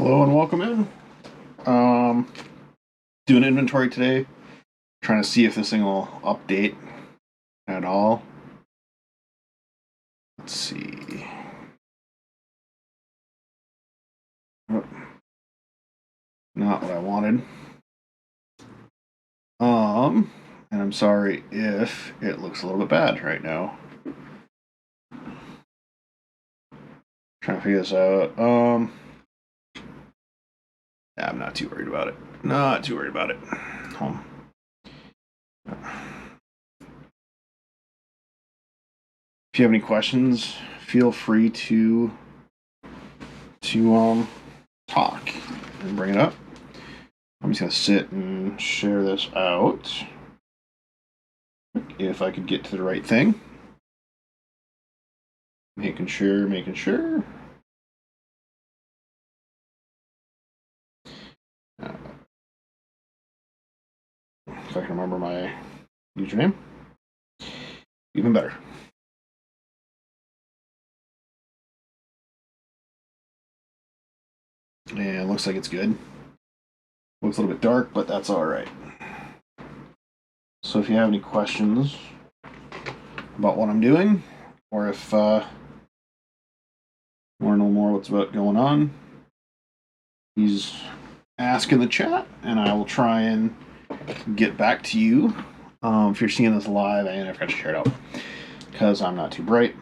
Hello and welcome in. Doing inventory today. Trying to see if this thing will update at all. Let's see. Oh, not what I wanted. And I'm sorry if it looks a little bit bad right now. Trying to figure this out. Yeah, I'm not too worried about it. Not too worried about it. If you have any questions, feel free to talk and bring it up. I'm just gonna sit and share this out. If I could get to the right thing. Making sure. If I can remember my username, even better. And looks like it's good. Looks a little bit dark, but that's all right. So if you have any questions about what I'm doing, or if you want to know more what's going on, please ask in the chat, and I will try and get back to you. If you're seeing this live, and I forgot to share it out because I'm not too bright.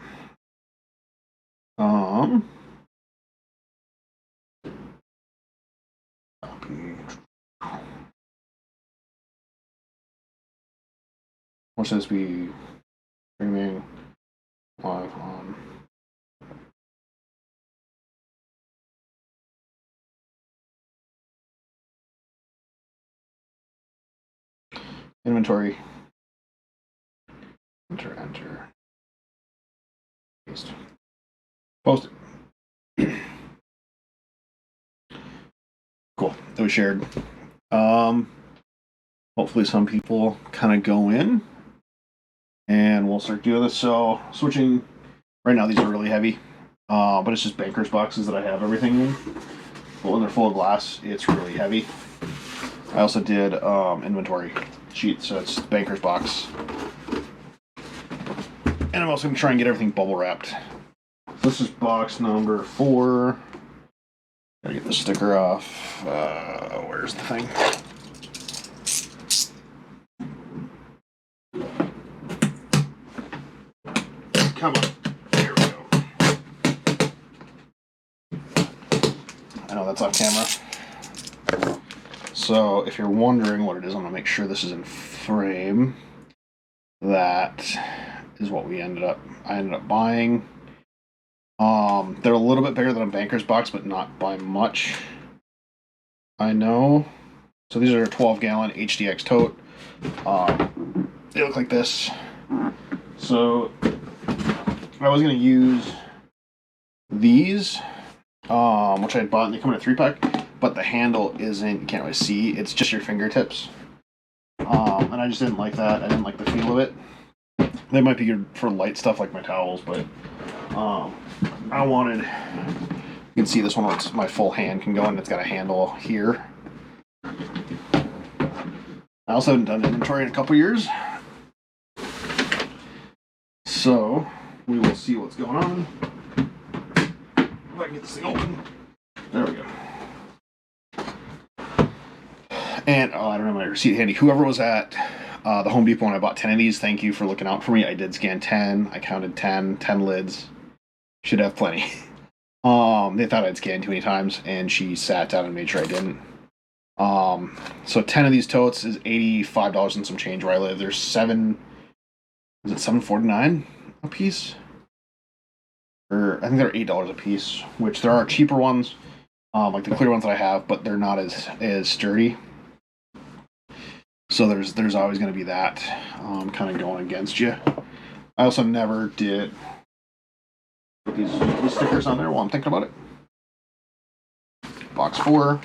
Watch this be streaming live on inventory. Enter. Paste. Post it. Cool. It was shared. Hopefully some people kind of go in and we'll start doing this. So switching right now, these are really heavy. But it's just banker's boxes that I have everything in. But when they're full of glass, it's really heavy. I also did inventory sheet, so it's banker's box. And I'm also going to try and get everything bubble wrapped. So this is box number 4. Gotta get the sticker off. Where's the thing? Come on. There we go. I know that's off camera. So if you're wondering what it is, I'm going to make sure this is in frame. That is what I ended up buying. They're a little bit bigger than a banker's box, but not by much. I know. So these are a 12 gallon Hdx Tote. They look like this. So I was going to use these, which I had bought, and they come in a 3-pack, but the handle isn't, you can't really see, it's just your fingertips. And I just didn't like that. I didn't like the feel of it. They might be good for light stuff like my towels, but I wanted, you can see this one, my full hand can go in, it's got a handle here. I also haven't done inventory in a couple years, so we will see what's going on. If I can get this thing open. There we go. And I don't have my receipt handy. Whoever was at the Home Depot when I bought 10 of these, thank you for looking out for me. I did scan 10. I counted 10 lids. Should have plenty. They thought I'd scanned too many times, and she sat down and made sure I didn't. So 10 of these totes is $85 and some change where I live. There's $7.49 a piece? Or I think they're $8 a piece, which there are cheaper ones, like the clear ones that I have, but they're not as sturdy. So there's always going to be that kind of going against you. I also never did put these stickers on there while I'm thinking about it. Box 4.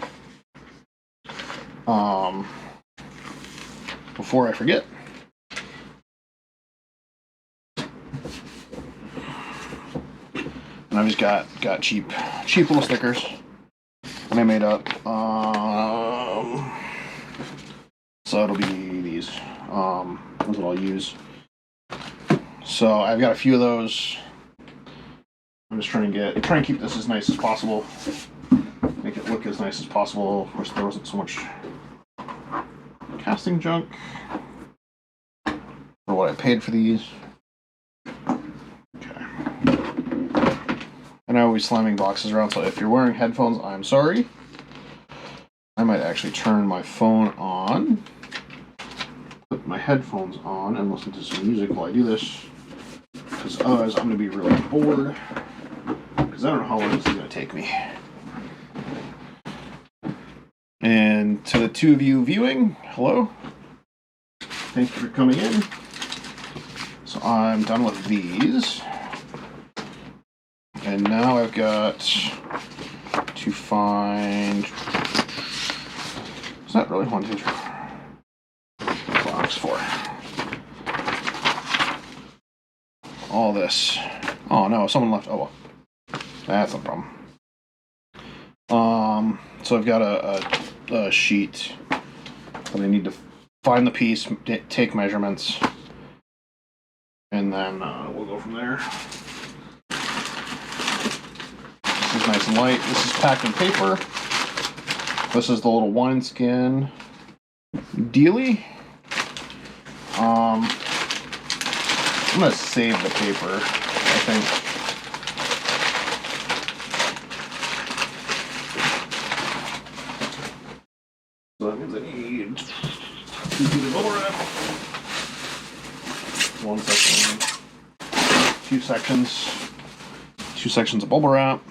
Before I forget, and I've just got cheap little stickers. And I made up. So it'll be these. That's what I'll use. So I've got a few of those. I'm just trying to keep this as nice as possible. Make it look as nice as possible. Of course, there wasn't so much casting junk for what I paid for these. Okay. And I always slamming boxes around, so if you're wearing headphones, I'm sorry. I might actually turn my phone on, put my headphones on, and listen to some music while I do this, because otherwise I'm going to be really bored, because I don't know how long this is going to take me. And to the two of you viewing, hello. Thank you for coming in. So I'm done with these. And now I've got to find... Is that really 1, 2, 3? Box 4. All this. Oh no, someone left. Oh well. That's no problem. So I've got a sheet that I need to find the piece, take measurements, and then we'll go from there. This is nice and light. This is packed in paper. This is the little wineskin dealie. I'm gonna save the paper, I think. So that means I need 2 feet of bubble wrap, 1 section, 2 sections, 2 sections of bubble wrap,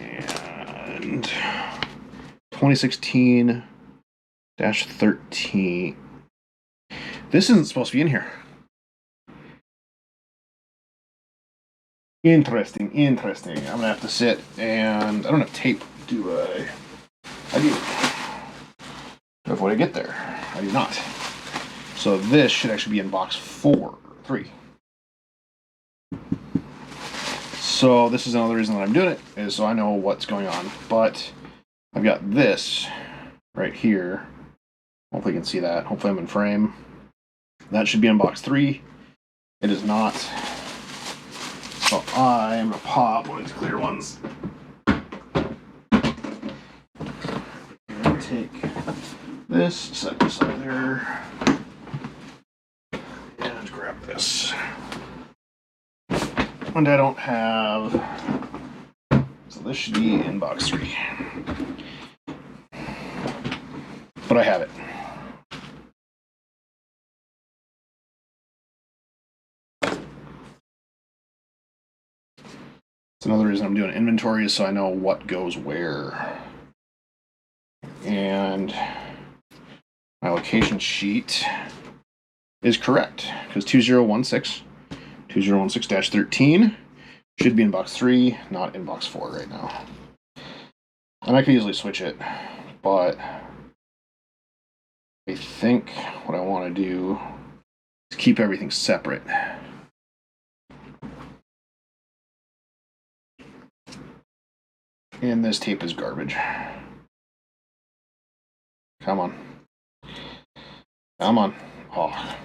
and 2016-13. This isn't supposed to be in here. Interesting. I'm gonna have to sit, and I don't have tape, do I? I do. But when I get there, I do not. So this should actually be in box 3. So this is another reason that I'm doing it, is so I know what's going on. But I've got this right here. Hopefully you can see that. Hopefully I'm in frame. That should be in box 3. It is not. So I'm going to pop one of these clear ones. And take this, set this up there. And grab this. And I don't have... So this should be in box 3. But I have it. It's another reason I'm doing inventory, is so I know what goes where. And my location sheet is correct, because 2016-13 should be in box 3, not in box 4 right now. And I could easily switch it, but I think what I want to do is keep everything separate. And this tape is garbage. Come on. Come on. Oh.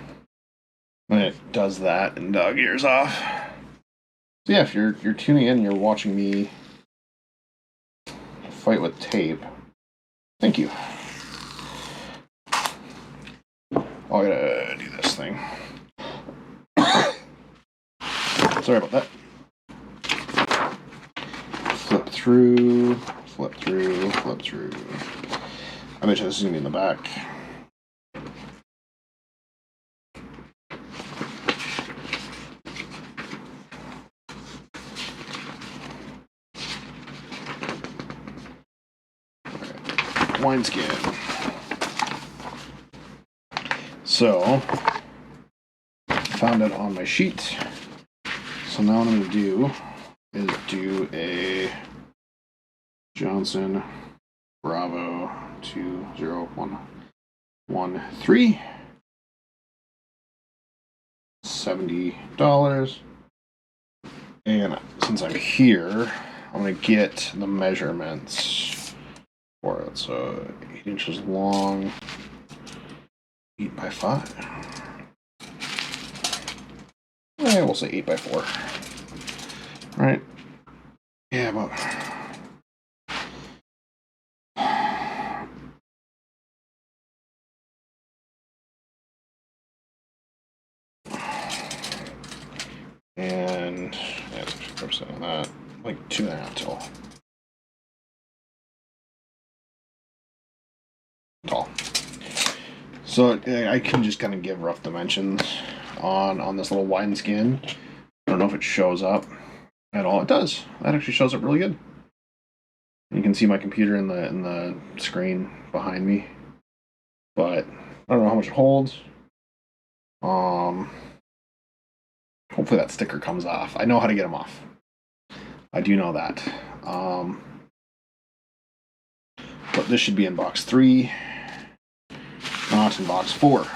When it does that and dog ears off. So yeah, if you're tuning in, you're watching me fight with tape. Thank you. Oh, I gotta do this thing. Sorry about that. Flip through. I bet you this is gonna be in the back. Wineskin. So, found it on my sheet. So now what I'm going to do is do a Johnson Bravo 20113. $70. And since I'm here, I'm going to get the measurements for it. So 8 inches long, 8 by 5. Yeah, we'll say 8 by 4. Right? Yeah, about. And yeah, 60% on that, like 2.5 tall. So I can just kind of give rough dimensions on this little wineskin. I don't know if it shows up at all. It does. That actually shows up really good. You can see my computer in the screen behind me, but I don't know how much it holds. Hopefully that sticker comes off. I know how to get them off. I do know that. But this should be in box 3, not in box 4. So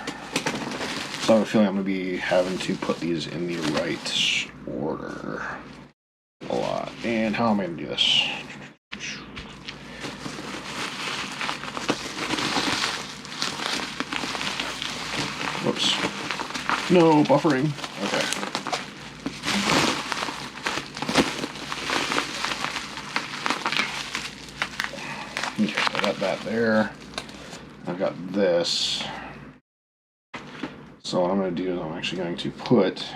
I have a feeling I'm going to be having to put these in the right order a lot. And how am I going to do this? Whoops. No, buffering. Okay. Okay, I got that there. I've got this. So what I'm going to do is I'm actually going to put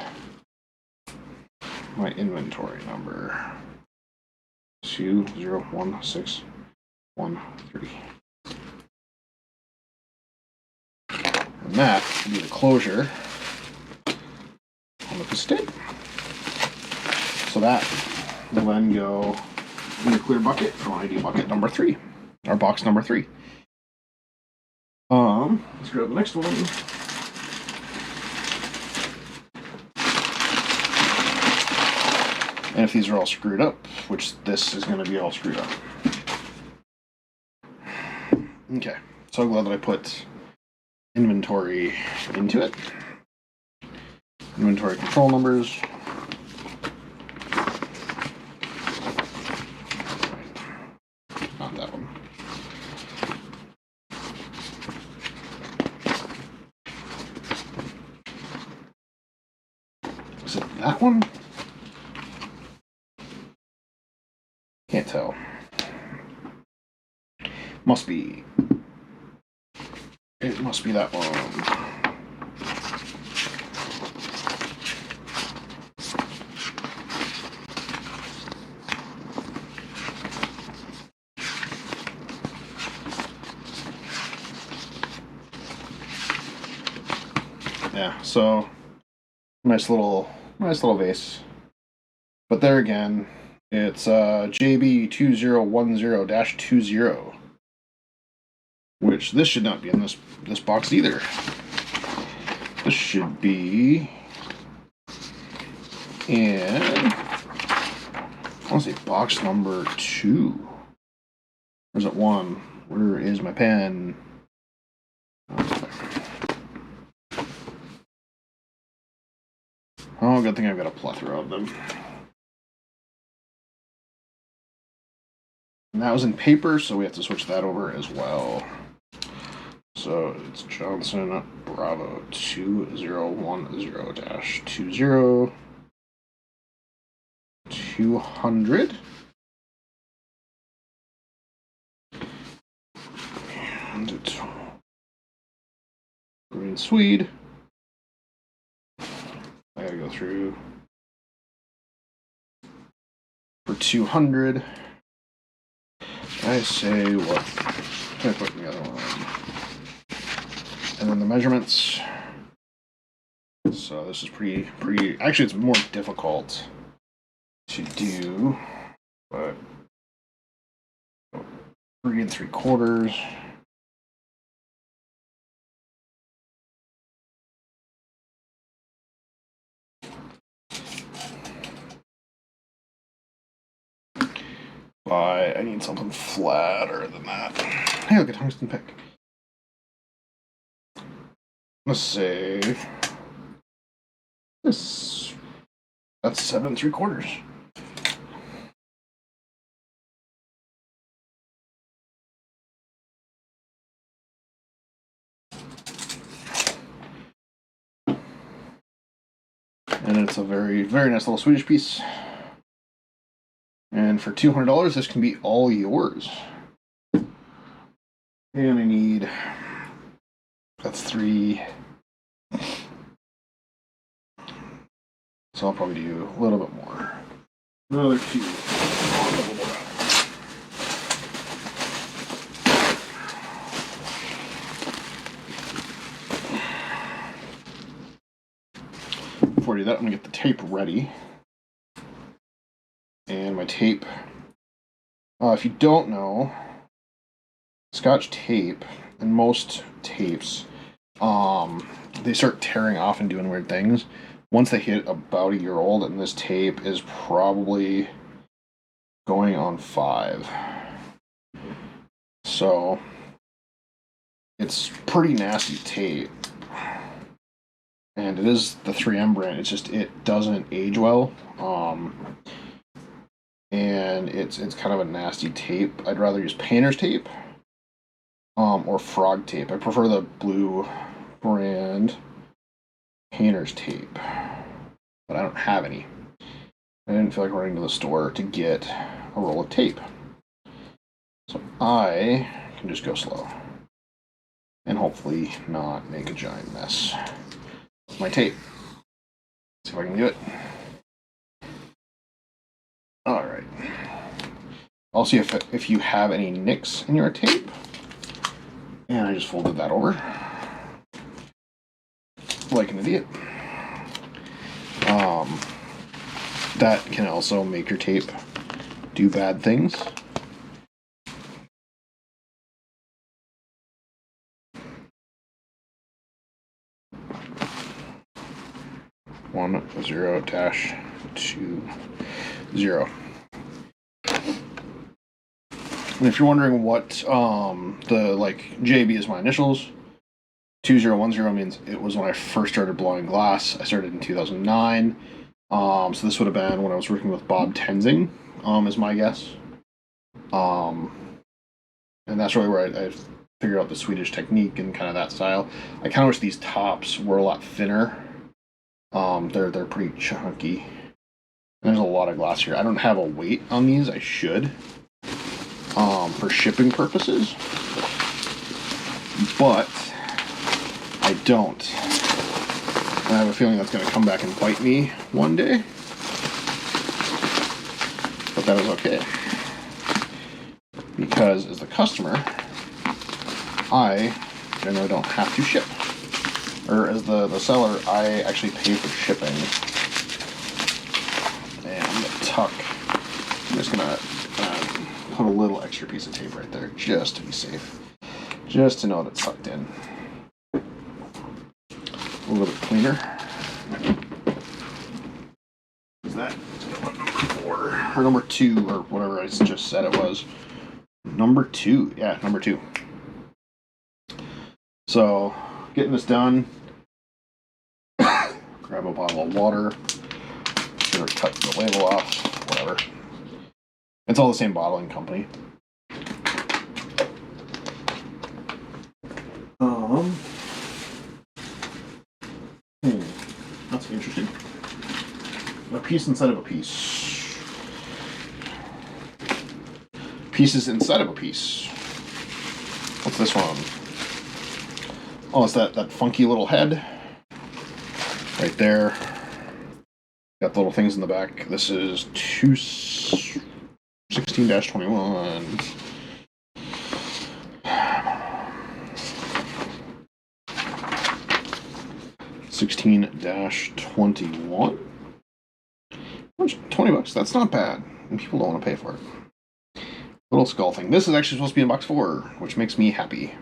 my inventory number 201613. And that will be the closure on the piston. So that will then go in the clear bucket for ID bucket number 3, or box number 3. Let's grab the next one. And if these are all screwed up, which this is going to be all screwed up. Okay, so glad that I put inventory into it. Inventory control numbers. Not that one. Is it that one? Can't tell. Must be. It must be that one. Yeah, so nice little vase. But there again, it's JB2010-20, which this should not be in this box either. This should be in, I want to say box number 2. Or is it 1? Where is my pen? Oh, good thing I've got a plethora of them. And that was in paper, so we have to switch that over as well. So it's Johnson Bravo 2010-20 200. And it's green Swede. I gotta go through for 200. I say what? I put the other one. And then the measurements. So this is pretty. Actually, it's more difficult to do, but 3 3/4. I need something flatter than that. Hey, look at tungsten pick. Let's say this. That's 7 3/4. That's a very, very nice little Swedish piece. And for $200, this can be all yours. And I need, that's 3. So I'll probably do a little bit more. Another 2. Before I do that, I'm going to get the tape ready. And my tape, if you don't know, Scotch tape and most tapes, they start tearing off and doing weird things once they hit about a year old, and this tape is probably going on 5. So it's pretty nasty tape. And it is the 3M brand. It's just, it doesn't age well. And it's kind of a nasty tape. I'd rather use painter's tape or frog tape. I prefer the blue brand painter's tape, but I don't have any. I didn't feel like running to the store to get a roll of tape. So I can just go slow and hopefully not make a giant mess with my tape. See if I can do it. Alright. I'll see if you have any nicks in your tape. And I just folded that over. Like an idiot. That can also make your tape do bad things. One 0-2-0. And if you're wondering what the JB is my initials, 2010 means it was when I first started blowing glass. I started in 2009. So this would have been when I was working with Bob Tenzing, is my guess. And that's really where I figured out the Swedish technique and kind of that style. I kind of wish these tops were a lot thinner. They're pretty chunky. And there's a lot of glass here. I don't have a weight on these. I should. For shipping purposes. But I don't. And I have a feeling that's going to come back and bite me one day. But that is okay. Because as the customer, I generally don't have to ship. Or as the seller, I actually pay for shipping. And the tuck, I'm just going to put a little extra piece of tape right there just to be safe. Just to know that it's sucked in. A little bit cleaner. Is that number 4 or number 2 or whatever I just said it was? Number 2, yeah, number 2. So getting this done. Grab a bottle of water. Should have cut the label off. Whatever. It's all the same bottling company. That's interesting. A piece inside of a piece. Pieces inside of a piece. What's this one? Oh, it's that funky little head. Right there. Got the little things in the back. This is 16-21. $16-21. $20. That's not bad. And people don't want to pay for it. Little skull thing. This is actually supposed to be in box 4, which makes me happy.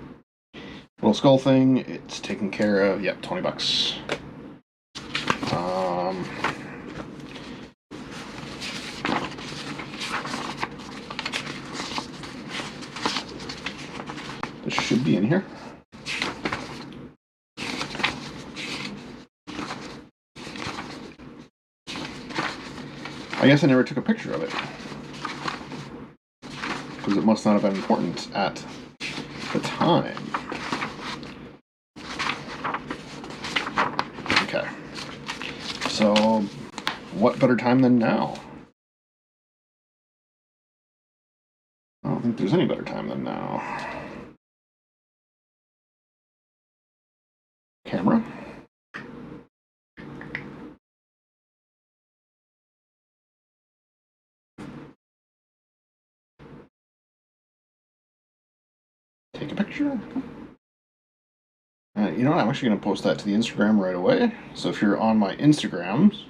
Little skull thing. It's taken care of. Yep, $20. This should be in here. I guess I never took a picture of it. Because it must not have been important at the time. Okay. So, what better time than now? I don't think there's any better time than now. Camera. Take a picture. You know what? I'm actually going to post that to the Instagram right away. So if you're on my Instagrams,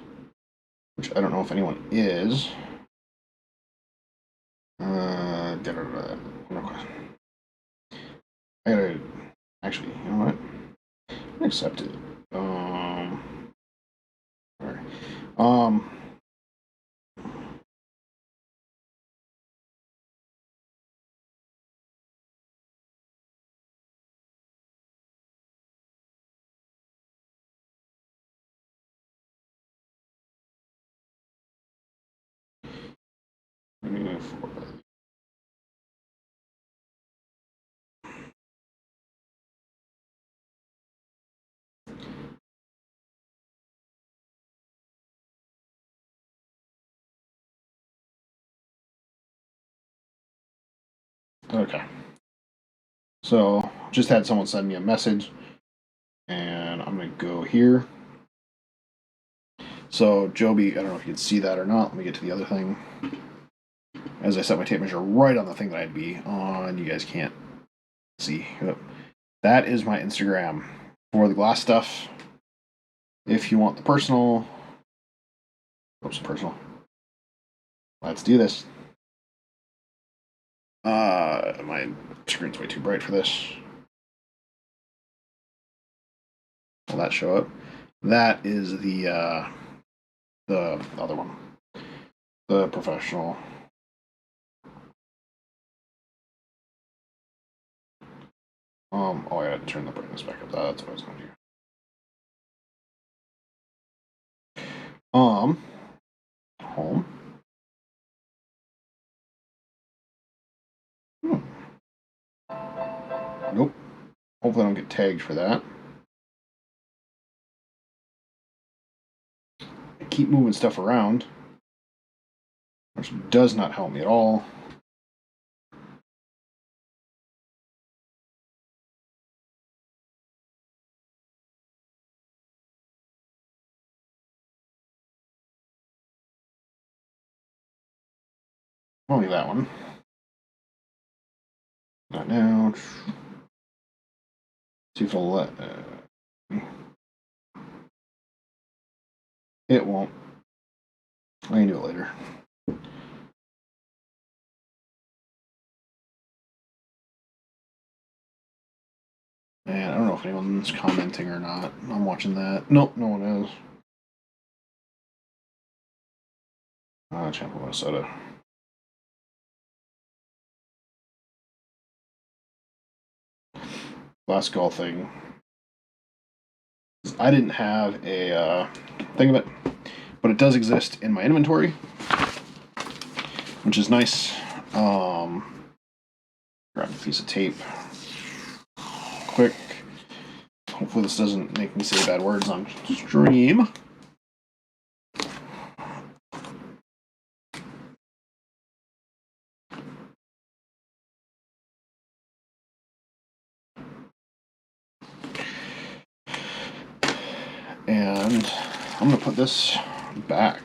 which I don't know if anyone is, I gotta actually, you know what? Accept it. Sorry. Okay. So just had someone send me a message, and I'm gonna go here. So Joby, I don't know if you can see that or not. Let me get to the other thing. As I set my tape measure right on the thing that I'd be on, you guys can't see. That is my Instagram for the glass stuff. If you want the personal, personal. Let's do this. My screen's way too bright for this. Will that show up? That is the other one, the professional. Oh, I had to turn the brightness back up. That's what I was going to do. Home. Nope. Hopefully I don't get tagged for that. I keep moving stuff around, which does not help me at all. Only that one. Not now. See if it'll let. It won't. I can do it later. And I don't know if anyone's commenting or not. I'm watching that. Nope, no one is. Champa Minnesota. Last call thing. I didn't have a thing of it, but it does exist in my inventory, which is nice. Grab a piece of tape quick. Hopefully this doesn't make me say bad words on stream. And I'm going to put this back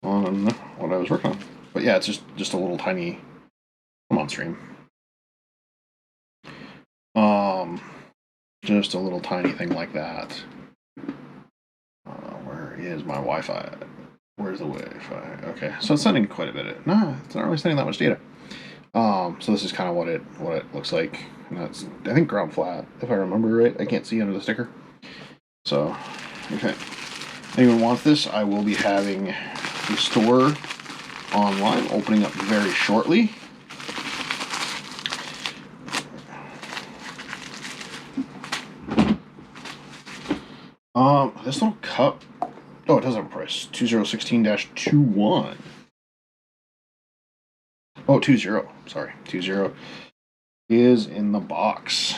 on what I was working on. But yeah, it's just a little tiny, come on stream. Just a little tiny thing like that. Where is my Wi-Fi? Where's the Wi-Fi? Okay, so it's sending quite a bit. It's not really sending that much data. So this is kind of what it looks like. And that's, I think, ground flat, if I remember right. I can't see under the sticker. So, okay. Anyone wants this? I will be having a store online opening up very shortly. This little cup. Oh, it does have a price. 2016-21. Oh, 20. Sorry, 20 is in the box.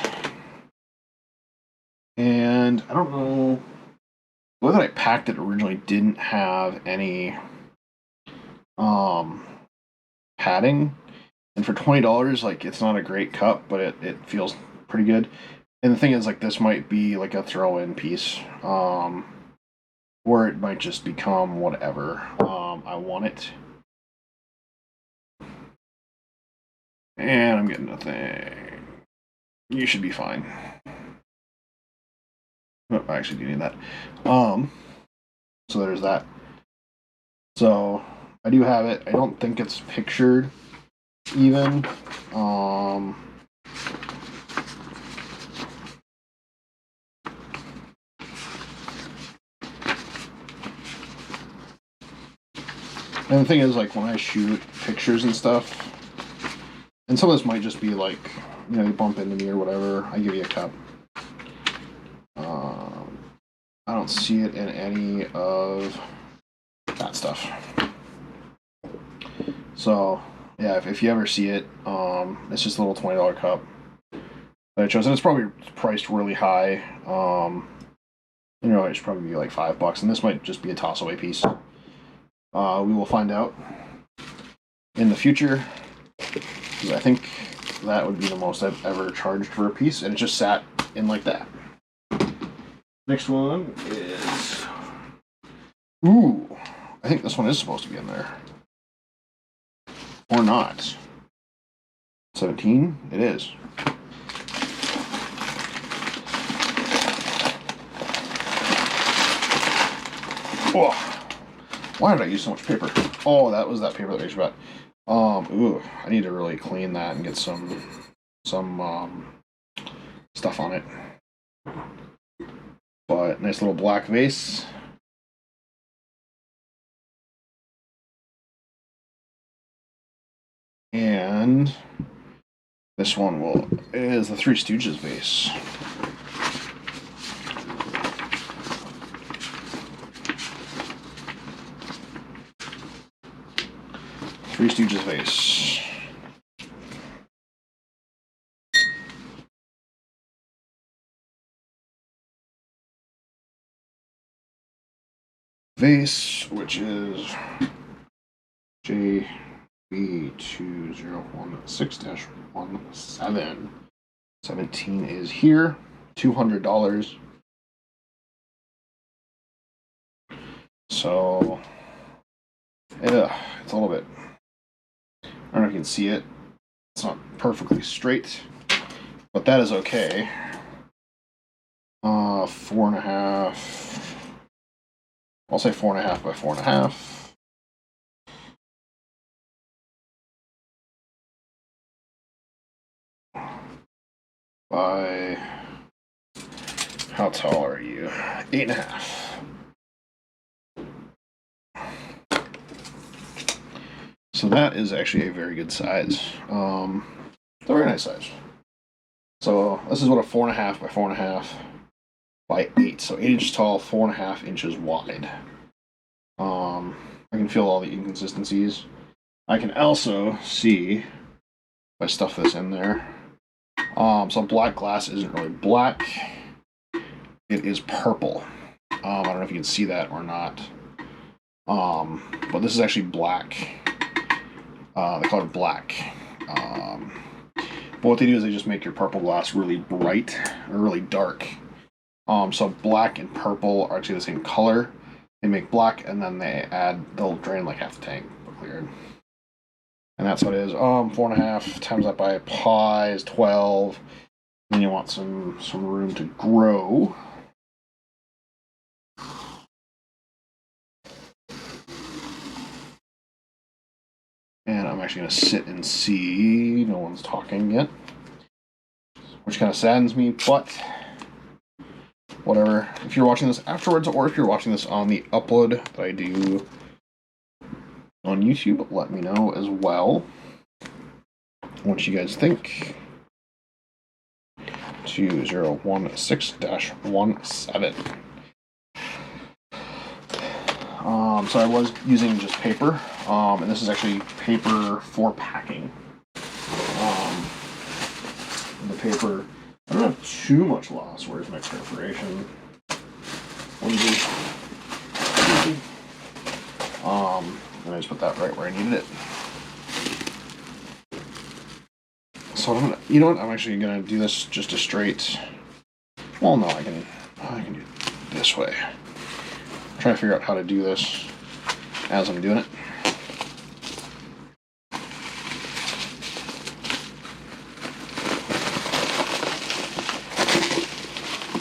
And I don't know the way that I packed it originally didn't have any padding, and for $20, like, it's not a great cup, but it feels pretty good. And the thing is, like, this might be like a throw-in piece, or it might just become whatever I want it. And I'm getting nothing. You should be fine. Oh, I actually do need that. So there's that. So I do have it. I don't think it's pictured even. And the thing is, like, when I shoot pictures and stuff, and some of this might just be like, you know, you bump into me or whatever, I give you a cup. I don't see it in any of that stuff. So, yeah, if you ever see it, it's just a little $20 cup that I chose, and it's probably priced really high. You know, it should probably be like $5, and this might just be a toss-away piece. We will find out in the future, because I think that would be the most I've ever charged for a piece, and it just sat in like that. Next one is... Ooh, I think this one is supposed to be in there. Or not. 17? It is. Oh, why did I use so much paper? Oh, that was that paper that I used about. Ooh, I need to really clean that and get some stuff on it. But nice little black vase. And this one is the Three Stooges vase. Three Stooges vase. Vase, which is JB2016-17. 17 is here. $200. So, yeah, it's a little bit. I don't know if you can see it. It's not perfectly straight, but that is okay. 4.5. I'll say 4.5 by 4.5. By, how tall are you? 8.5. So that is actually a very good size. It's a very nice size. So this is what a 4.5 by 4.5 by 8. So 8 inches tall, 4.5 inches wide. I can feel all the inconsistencies. I can also see if I stuff this in there. So black glass isn't really black. It is purple. I don't know if you can see that or not. But this is actually black. They call it black. But what they do is they just make your purple glass really bright or really dark. So black and purple are actually the same color. They make black, and then they'll drain like half the tank, but cleared. And that's what it is. 4.5 times that by pi is 12. Then you want some room to grow. And I'm actually going to sit and see. No one's talking yet, which kind of saddens me, but whatever. If you're watching this afterwards, or if you're watching this on the upload that I do on YouTube, let me know as well what you guys think. 2016-17. So I was using just paper, and this is actually paper for packing. The paper, I don't have too much loss. Where's my perforation? 1, 2, And I just put that right where I needed it. So I'm gonna, you know what? I'm actually gonna do this just a straight. Well, no, I can do it this way. I'm trying to figure out how to do this as I'm doing it.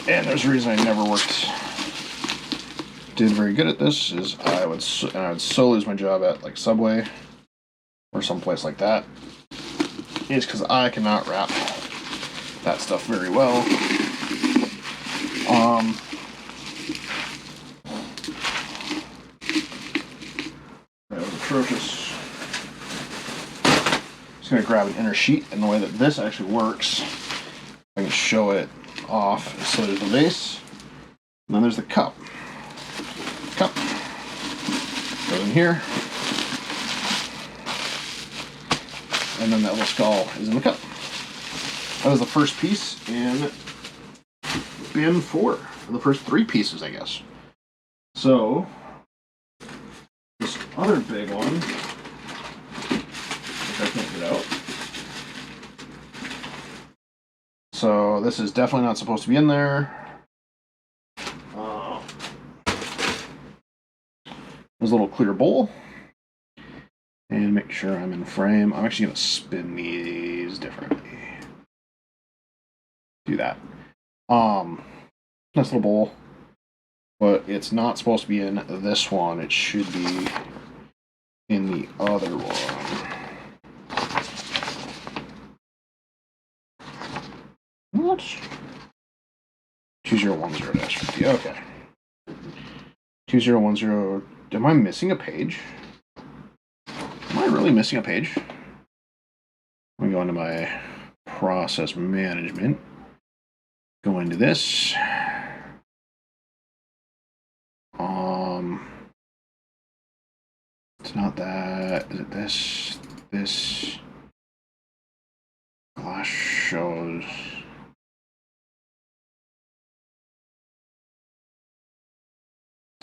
And there's a reason I never did very good at this, is I would so lose my job at like Subway or someplace like that, is because I cannot wrap that stuff very well. That was atrocious. Just gonna grab an inner sheet, and the way that this actually works, I can show it off. So there's the vase, and then there's the cup. Cup goes in here, and then that little skull is in the cup. That was the first piece in bin 4, or the first 3 pieces, I guess. So this other big one, which I can't get out. So this is definitely not supposed to be in there. There's a little clear bowl. And make sure I'm in frame. I'm actually going to spin these differently. Do that. Nice little bowl. But it's not supposed to be in this one. It should be in the other one. What? 2010-50. Okay. 2010. Am I missing a page? Am I really missing a page? I'm going to go into my process management. Go into this. It's not that. Is it this? This glass shows.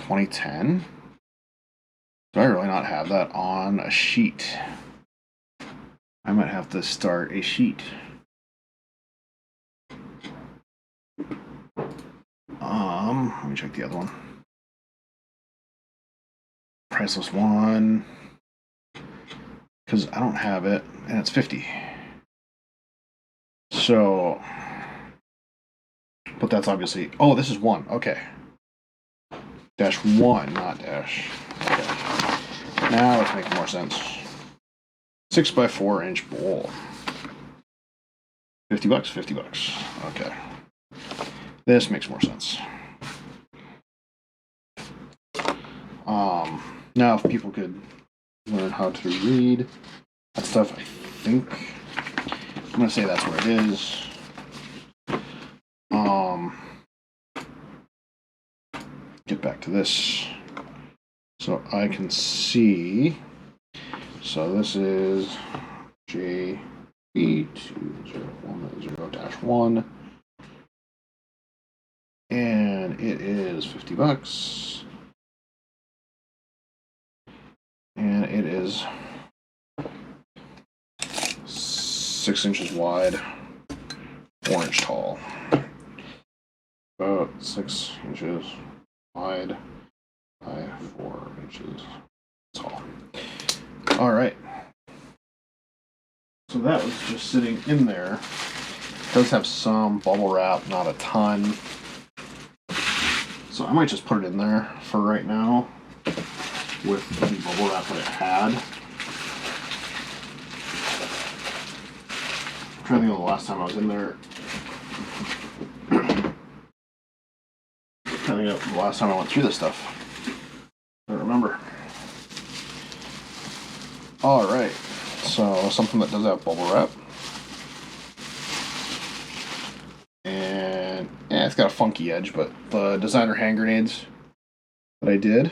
$2010. Do I really not have that on a sheet? I might have to start a sheet. Let me check the other one. Priceless one. Because I don't have it, and it's 50. So, but that's obviously, oh, this is 1, okay. -1, not dash. Okay. Now it's making more sense. 6x4 inch bowl. $50, $50. Okay. This makes more sense. Now if people could learn how to read that stuff, I think I'm gonna say that's where it is. Get back to this so I can see. So this is JB2010-1, and it is $50, and it is 6 inches wide, 4 inch tall, about 6 inches wide by 4 inches tall. All right. So that was just sitting in there. It does have some bubble wrap, not a ton. So I might just put it in there for right now with the bubble wrap that it had. I'm trying to think of the last time I was in there. I think the last time I went through this stuff. I don't remember. Alright, so something that does have bubble wrap. And yeah, it's got a funky edge, but the designer hand grenades that I did,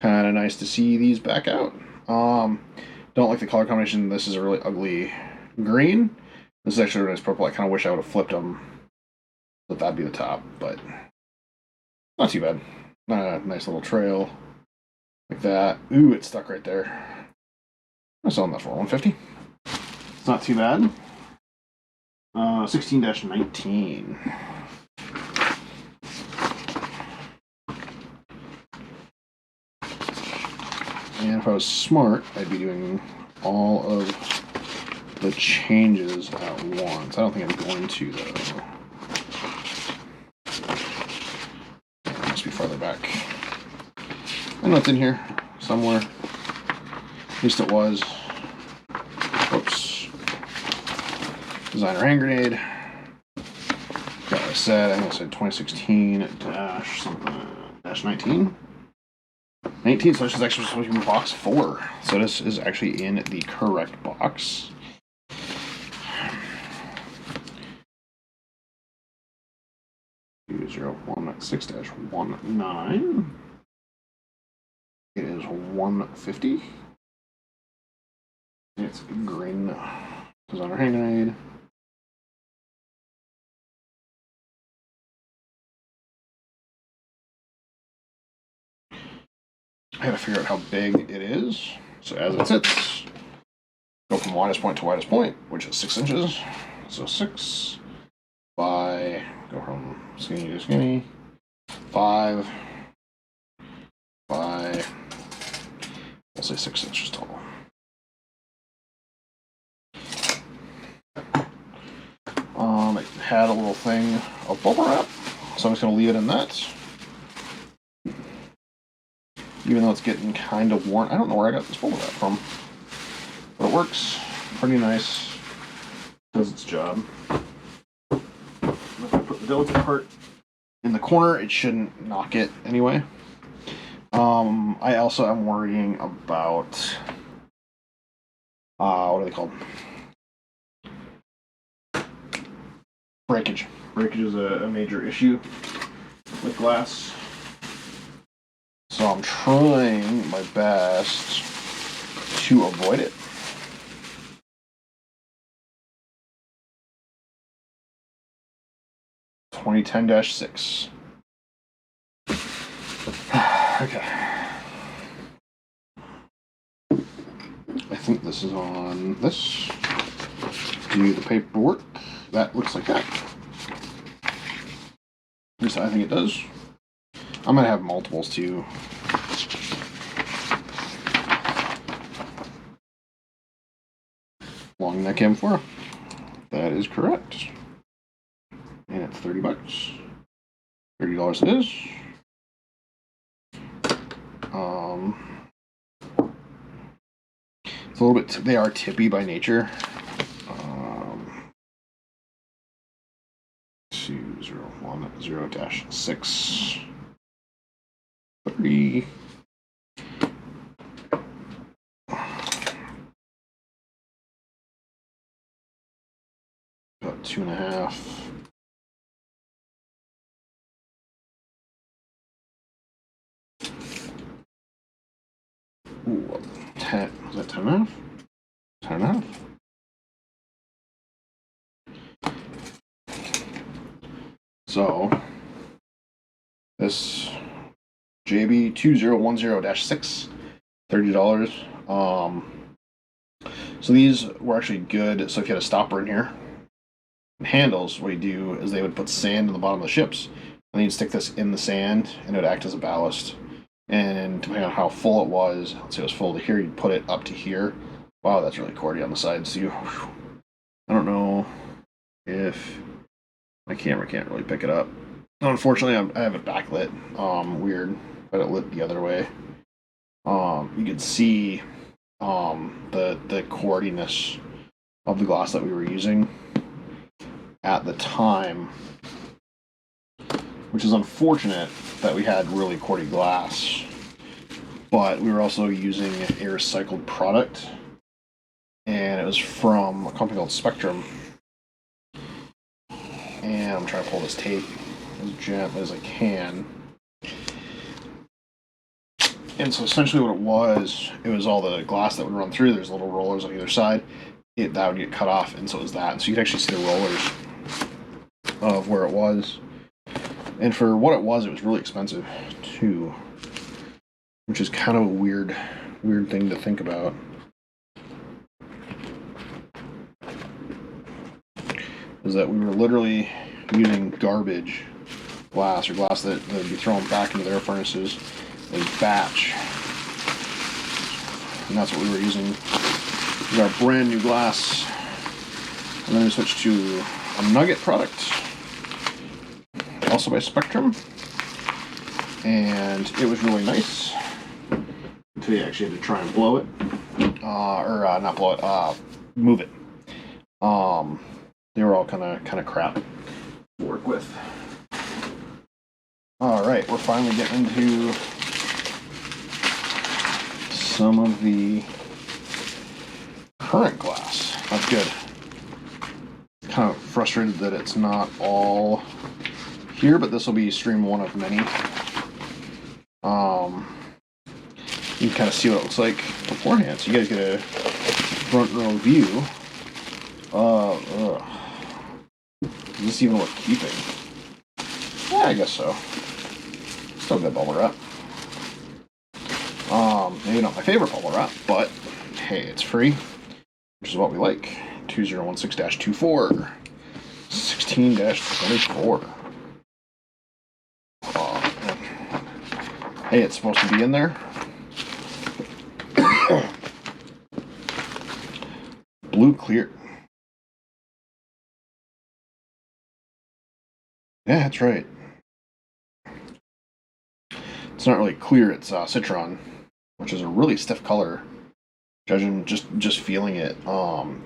kind of nice to see these back out. Don't like the color combination. This is a really ugly green. This is actually a nice purple. I kind of wish I would have flipped them, but that'd be the top, but not too bad. Nice little trail. Like that. Ooh, it's stuck right there. I'm selling that for $150. It's not too bad. 16-19. And if I was smart, I'd be doing all of the changes at once. I don't think I'm going to, though. It must be farther back. I know it's in here somewhere. At least it was. Whoops. Designer hand grenade. Got what I said. I think I said 2016-19. 19, so this is actually supposed to be box 4. So this is actually in the correct box. $016-19. It is $150. It's green. Designer hand grenade. I had to figure out how big it is. So as it sits, go from widest point to widest point, which is 6 inches. So 6 by, go from skinny to skinny, 5 by, we'll say 6 inches tall. It had a little thing of bubble wrap, so I'm just going to leave it in that. Even though it's getting kind of worn. I don't know where I got this bubble wrap from, but it works pretty nice. Does its job. If I put the delicate part in the corner, it shouldn't knock it anyway. I also am worrying about what are they called? Breakage. Breakage is a major issue with glass. So I'm trying my best to avoid it. $2010-6. Okay. I think this is on this. Do the paperwork. That looks like that. At least I think it does. I'm going to have multiples too. Long neck M4. That is correct. And it's $30. $30 it is. It's a little bit, they are tippy by nature. 2010-6. 30. About 2.5. Ooh, 10. Was that 10.5? 10.5? So, this JB 2010-6, $30. So these were actually good. So if you had a stopper in here, handles, what you do is they would put sand in the bottom of the ships, and then you'd stick this in the sand, and it would act as a ballast. And depending on how full it was, let's say it was full to here, you'd put it up to here. Wow, that's really cordy on the side. So I don't know if my camera can't really pick it up. Unfortunately, I have it backlit. Weird, but it lit the other way. You could see the cordiness of the glass that we were using at the time, which is unfortunate that we had really cordy glass, but we were also using a recycled product, and it was from a company called Spectrum. And I'm trying to pull this tape as gently as I can. And so essentially what it was all the glass that would run through. There's little rollers on either side. That would get cut off, and so it was that. And so you could actually see the rollers of where it was. And for what it was really expensive too. which is kind of a weird thing to think about. Is that we were literally using garbage glass, or glass that would be thrown back into their furnaces in batch. And that's what we were using with our brand new glass. And then we switched to a nugget product, also by Spectrum. And it was really nice until you actually had to try and blow it. Not blow it, move it. They were all kind of crap to work with. Alright, we're finally getting into some of the current glass. That's good. Kind of frustrated that it's not all here, but this will be stream one of many. You can kind of see what it looks like beforehand, so you guys get a front row view. Is this even worth keeping? Yeah, I guess so. Still good bubble wrap. Maybe not my favorite bubble wrap, but hey, it's free, which is what we like. 2016-24, 16-24. Hey, it's supposed to be in there. Blue clear. Yeah, that's right. It's not really clear, it's citron, which is a really stiff color. Judging just feeling it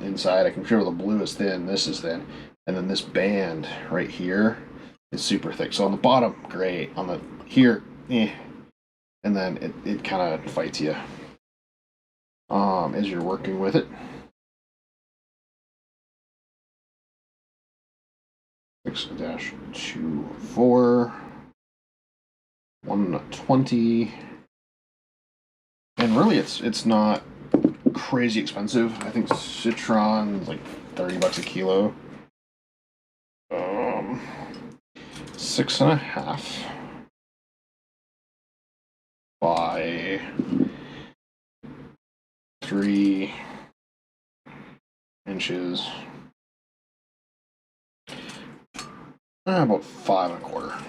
inside, I can feel the blue is thin, this is thin, and then this band right here is super thick. So on the bottom, great. On the here, and then it kind of fights you as you're working with it. 6-24, 120, and really it's not crazy expensive. I think citron is like $30 a kilo. 6.5 by 3 inches. About 5.25.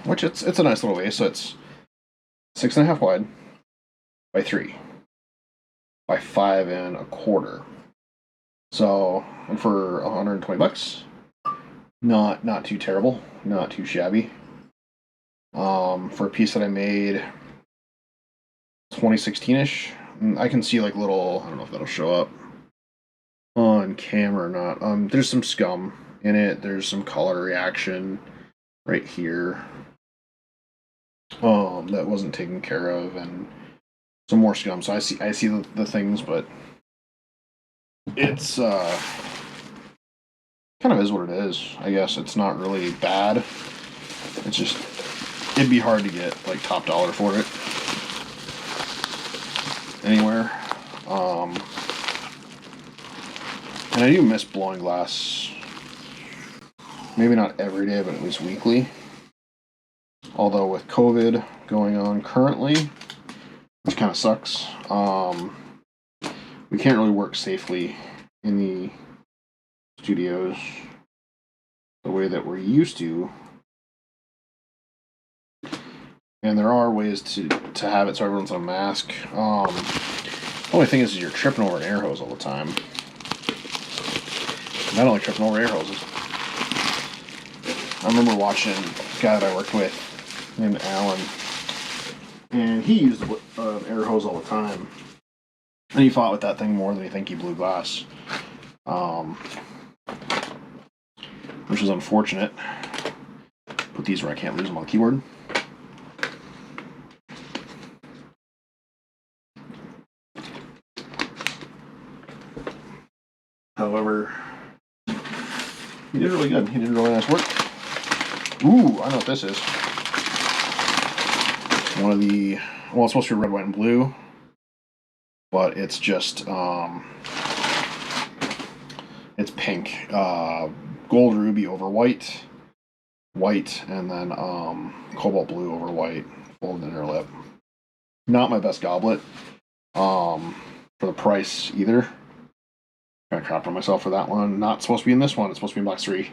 Which it's a nice little vase. So it's 6.5 wide by 3 by 5.25. So, and for $120, not too terrible, not too shabby. For a piece that I made 2016-ish. I can see like little, I don't know if that'll show up on camera or not. There's some scum in it. There's some color reaction right here that wasn't taken care of, and some more scum. So I see the things, but it's kind of is what it is. I guess it's not really bad. It's just it'd be hard to get like top dollar for it anywhere. And I do miss blowing glass. Maybe not every day, but at least weekly. Although with COVID going on currently, which kind of sucks, we can't really work safely in the studios the way that we're used to. And there are ways to have it so everyone's on a mask. The only thing is you're tripping over an air hose all the time. Not only tripping over air hoses. I remember watching a guy that I worked with named Alan, and he used an air hose all the time. And he fought with that thing more than he think he blew glass. Which is unfortunate. Put these where I can't lose them on the keyboard. However, he did really good. He did really nice work. Ooh, I know what this is. One of the, well, it's supposed to be red, white, and blue, but it's just, it's pink. gold ruby over white, white, and then cobalt blue over white, folded inner lip. Not my best goblet for the price either. Kind of crap on myself for that one. Not supposed to be in this one. It's supposed to be in box 3.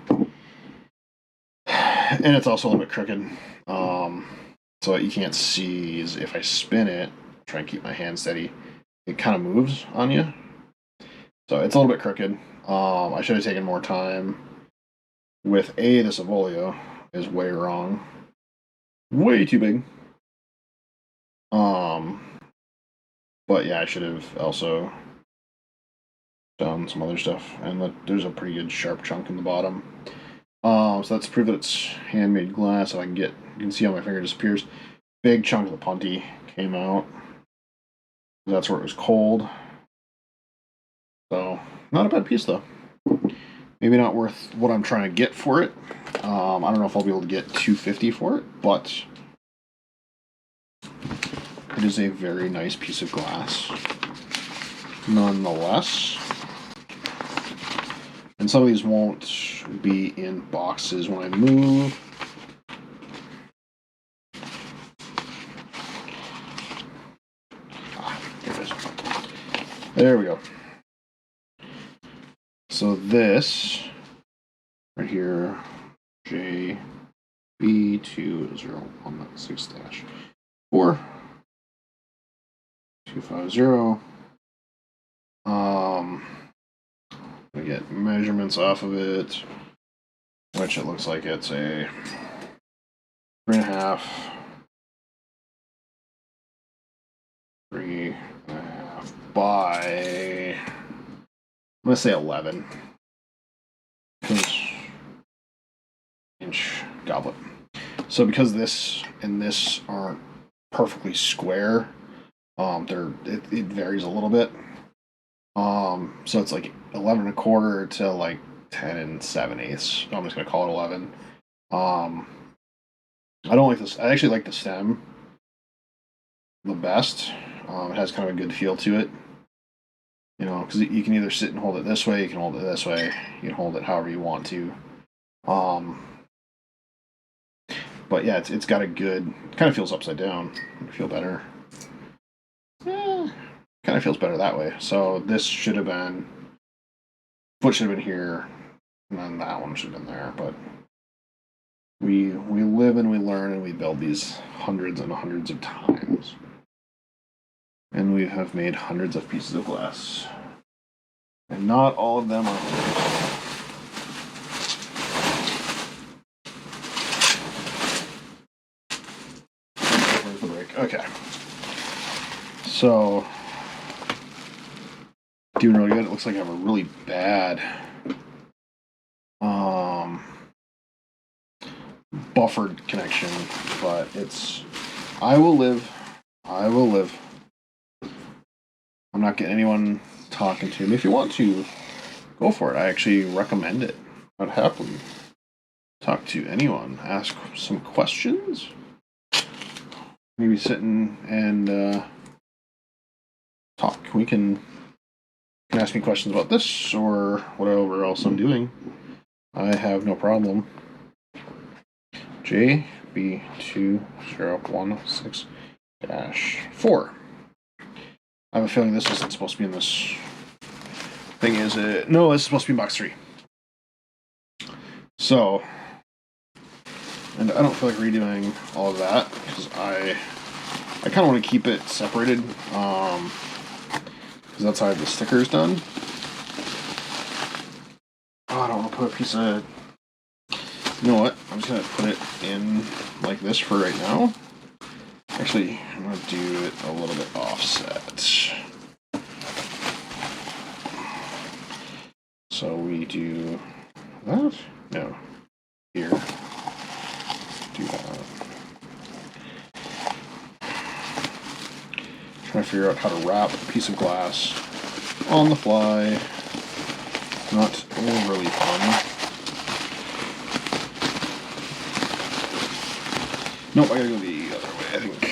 And it's also a little bit crooked. So what you can't see is if I spin it, try and keep my hand steady, it kind of moves on you. So it's a little bit crooked. I should have taken more time. With this Avolio is way wrong. Way too big. But yeah, I should have also done some other stuff. And there's a pretty good sharp chunk in the bottom. So that's proof that it's handmade glass. If I can you can see how my finger disappears. Big chunk of the punty came out. That's where it was cold. So, not a bad piece though. Maybe not worth what I'm trying to get for it. I don't know if I'll be able to get $250 for it, but it is a very nice piece of glass nonetheless. And some of these won't be in boxes when I move. Here it is. There we go. So this right here, JB2016-4 250. We get measurements off of it, which it looks like it's a 3.5 by, I'm gonna say 11 inch goblet. So because this and this aren't perfectly square, it varies a little bit. So it's like 11.25 to like 10 7/8. So I'm just gonna call it 11. I don't like this. I actually like the stem the best. It has kind of a good feel to it. You know, because you can either sit and hold it this way, you can hold it this way, you can hold it however you want to. But yeah, it's got a good, it kind of feels upside down. Feel better. Kind of feels better that way. So this should have been, foot should have been here, and then that one should have been there. But we live and we learn and we build these hundreds and hundreds of times. And we have made hundreds of pieces of glass. And not all of them are. Where's the break? Okay. So, doing really good. It looks like I have a really bad buffered connection, but I will live. I'm not getting anyone talking to me. If you want to, go for it. I actually recommend it. I'd happily talk to anyone, ask some questions, maybe sit and talk. You can ask me questions about this or whatever else I'm doing. I have no problem. JB2016-4. I have a feeling this isn't supposed to be in this thing, is it? No, it's supposed to be in box 3. So, and I don't feel like redoing all of that because I kind of want to keep it separated because that's how I have the stickers done. Oh, I don't want to put a piece of, you know what, I'm just going to put it in like this for right now. Actually, I'm going to do it a little bit offset. So we do that? No. Here. Do that. Trying to figure out how to wrap a piece of glass on the fly. Not overly fun. Nope, I gotta go the other way, I think.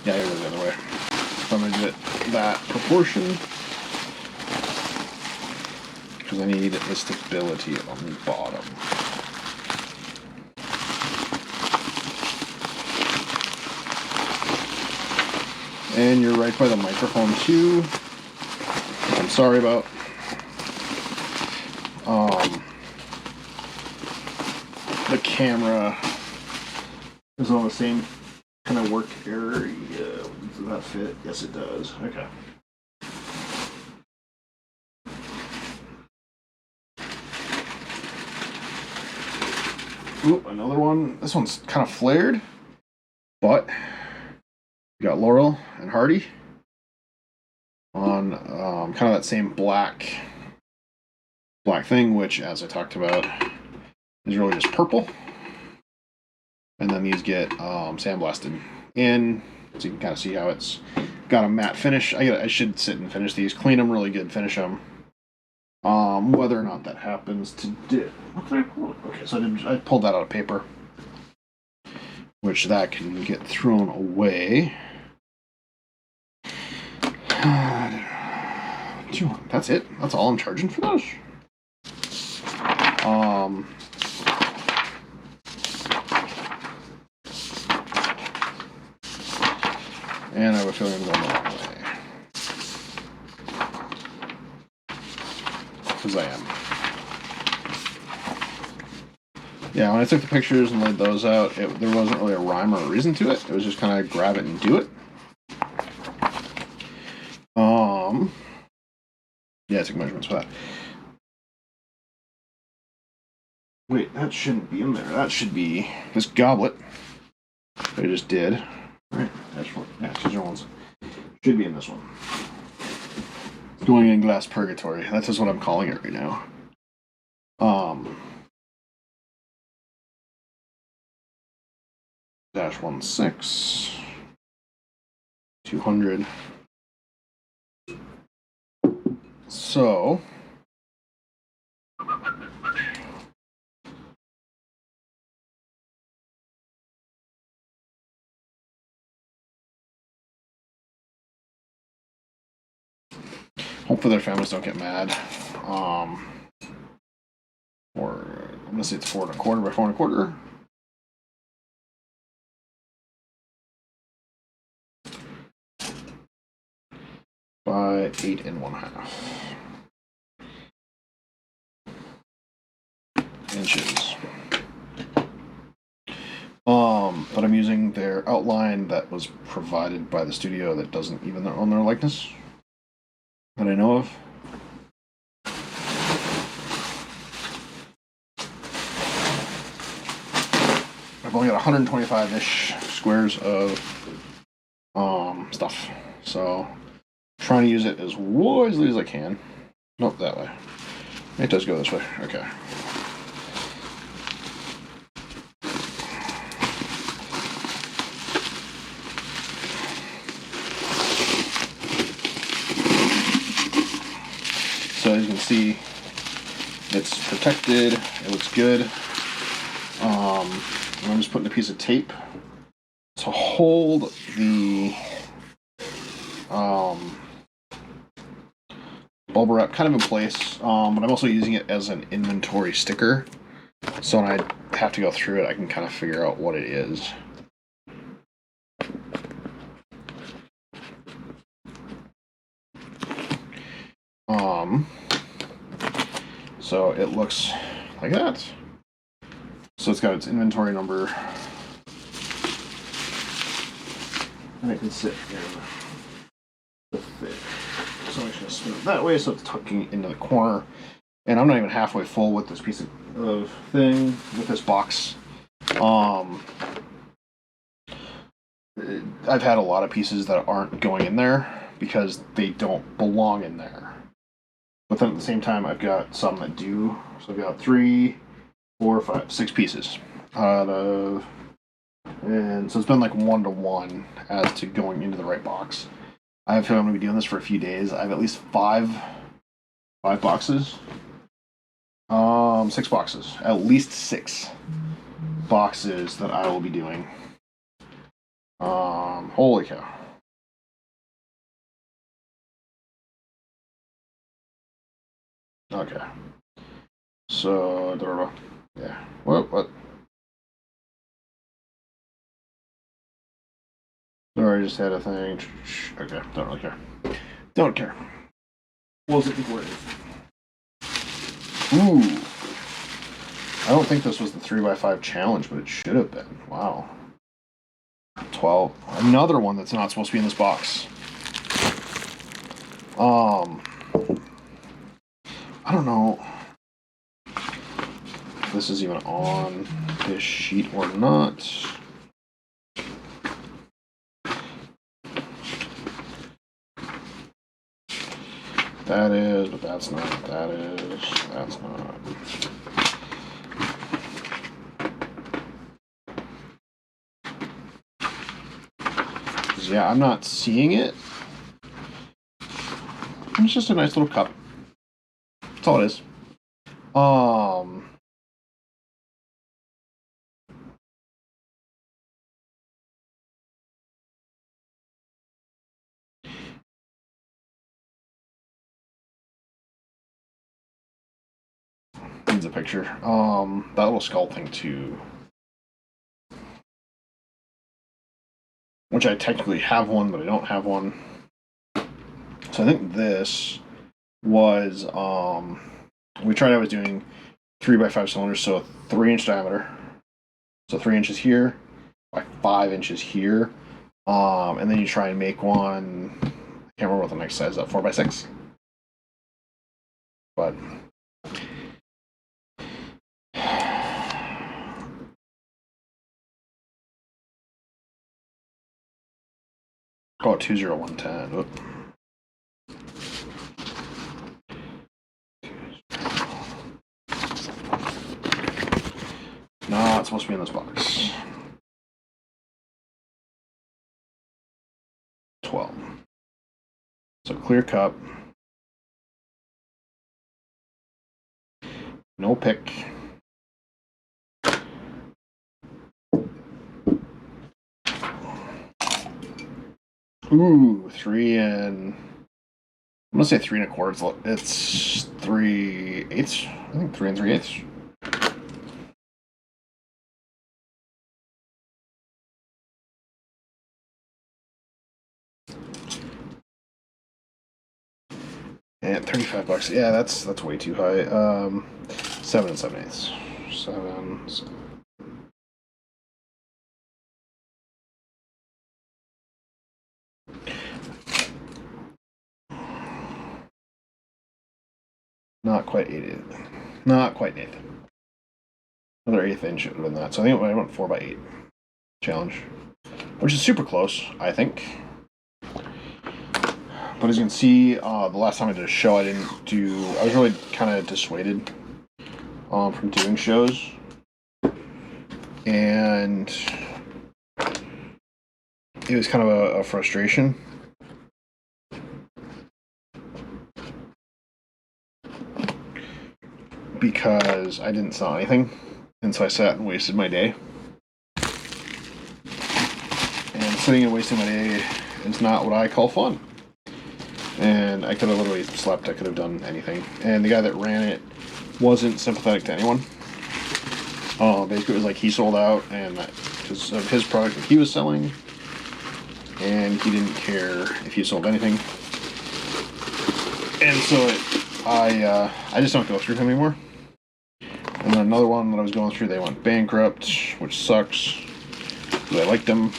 Yeah, I gotta go the other way. So I'm gonna get that proportion. because I need the stability on the bottom. And you're right by the microphone too, which I'm sorry about. The camera is on the same kind of work area. Does that fit? Yes, it does. Okay. Oop, another one. This one's kind of flared, but we got Laurel and Hardy on kind of that same black thing, which, as I talked about, is really just purple. And then these get sandblasted in, so you can kind of see how it's got a matte finish. I should sit and finish these, clean them really good, finish them. Whether or not that happens today. What did I pull? Okay, so I pulled that out of paper, which that can get thrown away. That's it. That's all I'm charging for those. And I have a feeling I'm going the wrong way. Because I am. Yeah, when I took the pictures and laid those out, there wasn't really a rhyme or a reason to it. It was just kind of grab it and do it. Yeah, I took measurements for that. Wait, that shouldn't be in there. That should be this goblet that I just did. Right, yeah, these are ones. Should be in this one. Going in glass purgatory. That's just what I'm calling it right now. -16 200. So hopefully their families don't get mad. Or I'm gonna say it's 4 1/4 by 4 1/4. By 8 1/2 inches. But I'm using their outline that was provided by the studio that doesn't even own their likeness that I know of. I've only got 125-ish squares of stuff, so I'm trying to use it as wisely as I can. Nope, that way. It does go this way. Okay. So as you can see, it's protected. It looks good. And I'm just putting a piece of tape to hold the bubble wrap kind of in place. But I'm also using it as an inventory sticker. So when I have to go through it, I can kind of figure out what it is. So it looks like that. So it's got its inventory number, and it can sit in the fit. So I'm just going to spin it that way so it's tucking into the corner. And I'm not even halfway full with this piece of thing, with this box. I've had a lot of pieces that aren't going in there because they don't belong in there. But then at the same time, I've got some that do. So I've got 3, 4, 5, 6 pieces out of, and so it's been like 1-to-1 as to going into the right box. I have a feeling I'm going to be doing this for a few days. I have at least 5 boxes. 6 boxes. At least 6 boxes that I will be doing. Holy cow. Okay. So, yeah. What? Sorry, I just had a thing. Okay, don't really care. Don't care. What was it before it is? Ooh. I don't think this was the 3x5 challenge, but it should have been. Wow. 12. Another one that's not supposed to be in this box. I don't know if this is even on this sheet or not. That is, but that's not. That is, that's not. Yeah, I'm not seeing it. It's just a nice little cup. That's all it is. Needs a picture. That little skull thing too. Which I technically have one, but I don't have one. So I think this was, we tried, I was doing 3x5 cylinders, so a 3-inch diameter. So 3 inches here by 5 inches here. And then you try and make one, I can't remember what the next size is, 4x6. But call it 20110. Oop. No, it's supposed to be in this box. 12. So clear cup. No pick. Ooh, 3 and I'm gonna say 3 1/4. It's 3/8. I think 3 3/8. And $35. Yeah, that's way too high. 7 7/8. 7. Not quite 8. Not quite 1/8. Another 1/8 inch would have been that. So I think I went 4x8 challenge, which is super close, I think. But as you can see, the last time I did a show, I was really kind of dissuaded from doing shows. And it was kind of a frustration. Because I didn't sell anything. And so I sat and wasted my day. And sitting and wasting my day is not what I call fun. And I could have literally slept. I could have done anything. And the guy that ran it wasn't sympathetic to anyone. Basically, it was like he sold out, and because of his product that he was selling, and he didn't care if he sold anything. And so I just don't go through him anymore. And then another one that I was going through, they went bankrupt, which sucks. Because I liked them.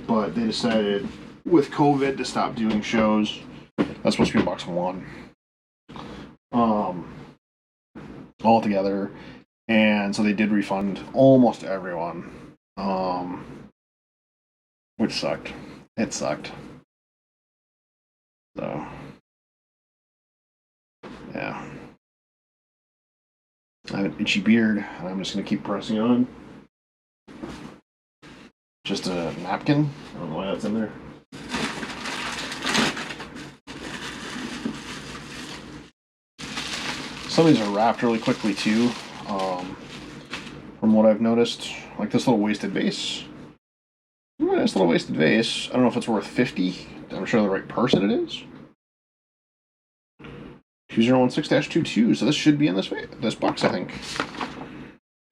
But they decided with COVID to stop doing shows. That's supposed to be in box 1. All together. And so they did refund almost everyone. Which sucked. It sucked. So yeah. I have an itchy beard, and I'm just going to keep pressing on. Just a napkin. I don't know why that's in there. Some of these are wrapped really quickly too, from what I've noticed. Like this little wasted vase. Nice little wasted vase. I don't know if it's worth 50. I'm sure the right person it is. 2016-22. So this should be in this box, I think.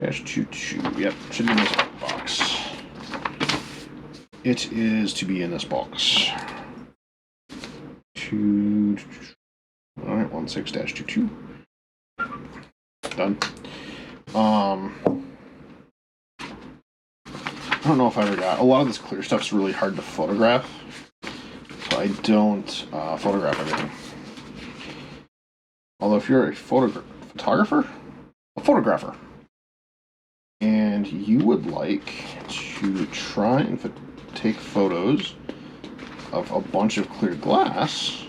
-22. Yep, should be in this box. It is to be in this box. Alright, 16-22. Done. I don't know if I ever got. A lot of this clear stuff's really hard to photograph. So I don't photograph everything. Although if you're a photographer, and you would like to try and take photos of a bunch of clear glass,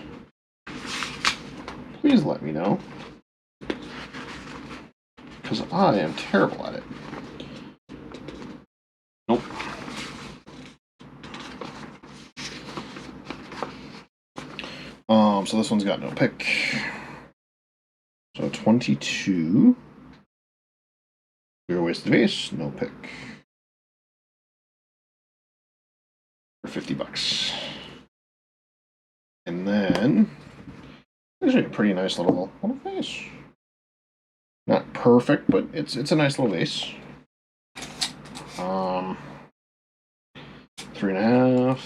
please let me know, because I am terrible at it. Nope. So this one's got no pick. So 22. Clear wasted vase, no pick. For $50. And then there's a pretty nice little vase. Not perfect, but it's a nice little vase. 3.5.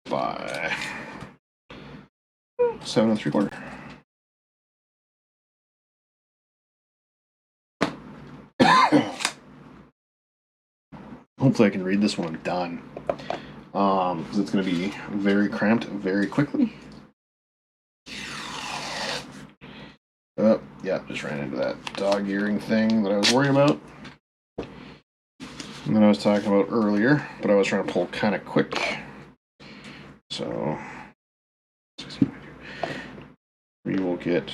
By 7 3/4. Hopefully I can read this when I'm done, because it's going to be very cramped very quickly. Yeah, just ran into that dog earring thing that I was worried about. And then I was talking about earlier, but I was trying to pull kind of quick. So we will get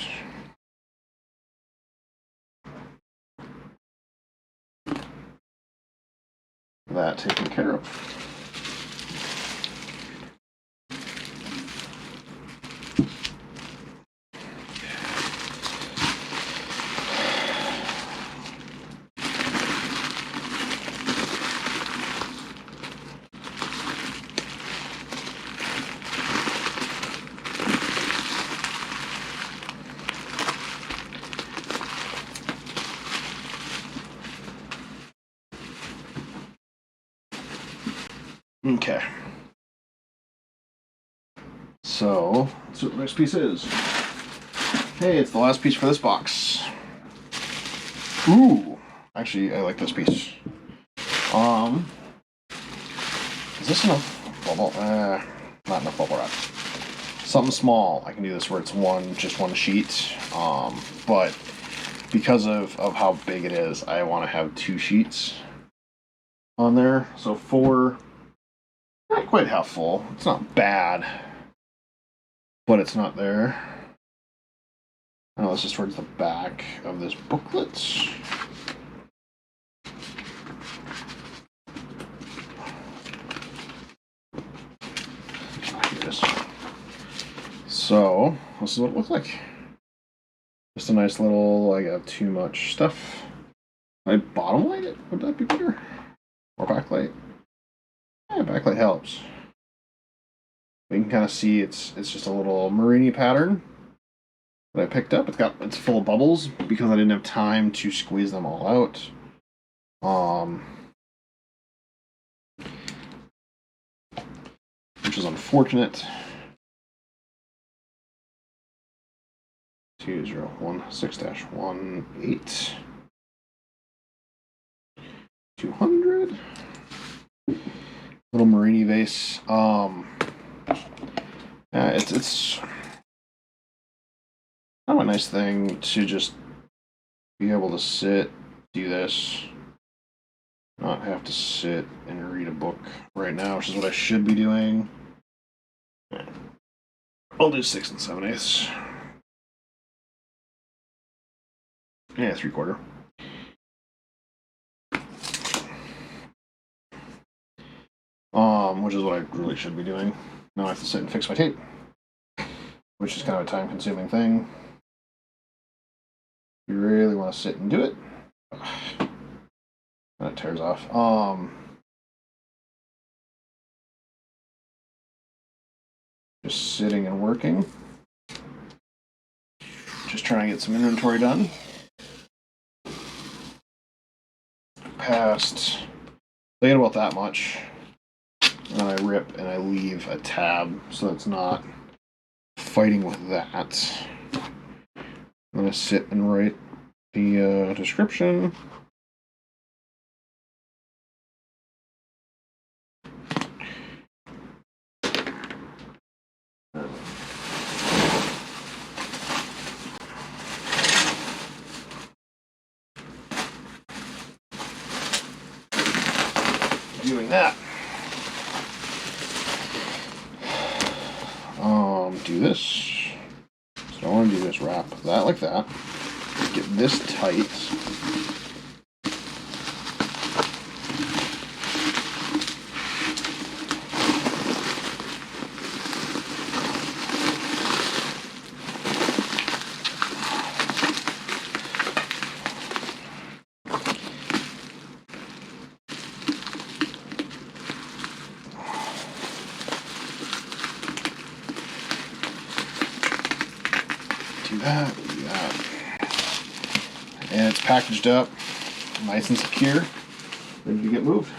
that taken care of. Okay. So, let's see what the next piece is. Hey, it's the last piece for this box. Ooh. Actually, I like this piece. Is this enough bubble? Not enough bubble wrap. Something small. I can do this where it's just one sheet. But because of how big it is, I want to have 2 sheets on there. So 4. Not quite half full. It's not bad, but it's not there. Oh, this is towards the back of this booklet. Here it is. So, this is what it looks like. Just a nice little, I got too much stuff. I bottom light it? Would that be better? Or backlight? Yeah, backlight helps. You can kind of see it's just a little Marini pattern that I picked up. It's full of bubbles because I didn't have time to squeeze them all out. Which is unfortunate. 2016-18. 200. Little Marini vase. Yeah, it's kind of a nice thing to just be able to sit, do this, not have to sit and read a book right now, which is what I should be doing. I'll do 6 7/8. Yeah, 3/4. Which is what I really should be doing. Now I have to sit and fix my tape, which is kind of a time-consuming thing. You really want to sit and do it. And it tears off. just sitting and working. Just trying to get some inventory done. Past, I get about that much. And then I rip and I leave a tab so it's not fighting with that. I'm going to sit and write the description. Doing that. Do this. So I want to do this, wrap that like that. Get this tight. Do that. And it's packaged up, nice and secure, ready to get moved.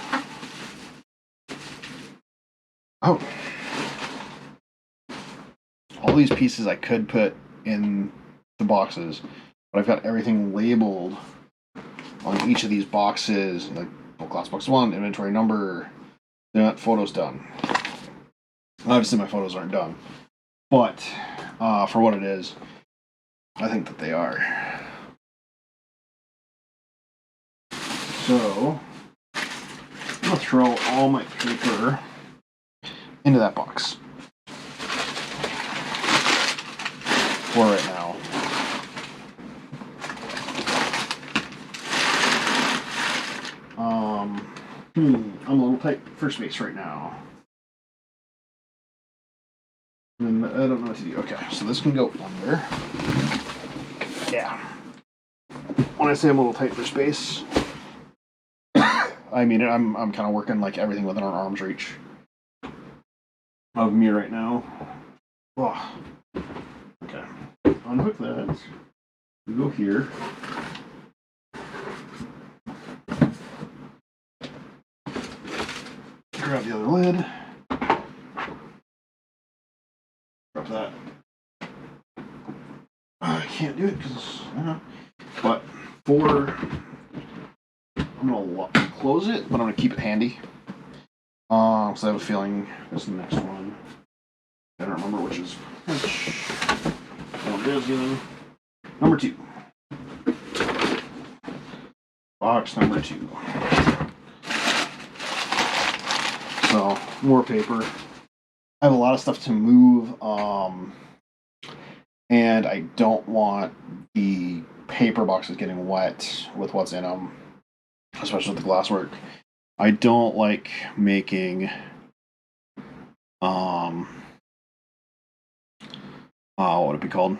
Oh. All these pieces I could put in the boxes, but I've got everything labeled on each of these boxes, like glass box 1, inventory number, they're not photos done. Obviously my photos aren't done, but for what it is, I think that they are. So, I'm going to throw all my paper into that box for right now. I'm a little tight for space right now. And I don't know what to do. Okay, so this can go under. Yeah. When I say I'm a little tight for space, I mean I'm kind of working like everything within our arm's reach of me right now. Oh. Okay. Unhook that. We go here. Grab the other lid. Drop that. I can't do it because, but I'm gonna close it, but I'm gonna keep it handy. So I have a feeling this is the next one. I don't remember which is which. One is even number 2. Box number 2. So more paper. I have a lot of stuff to move, and I don't want the paper boxes getting wet with what's in them, especially with the glasswork. I don't like making what would it be called?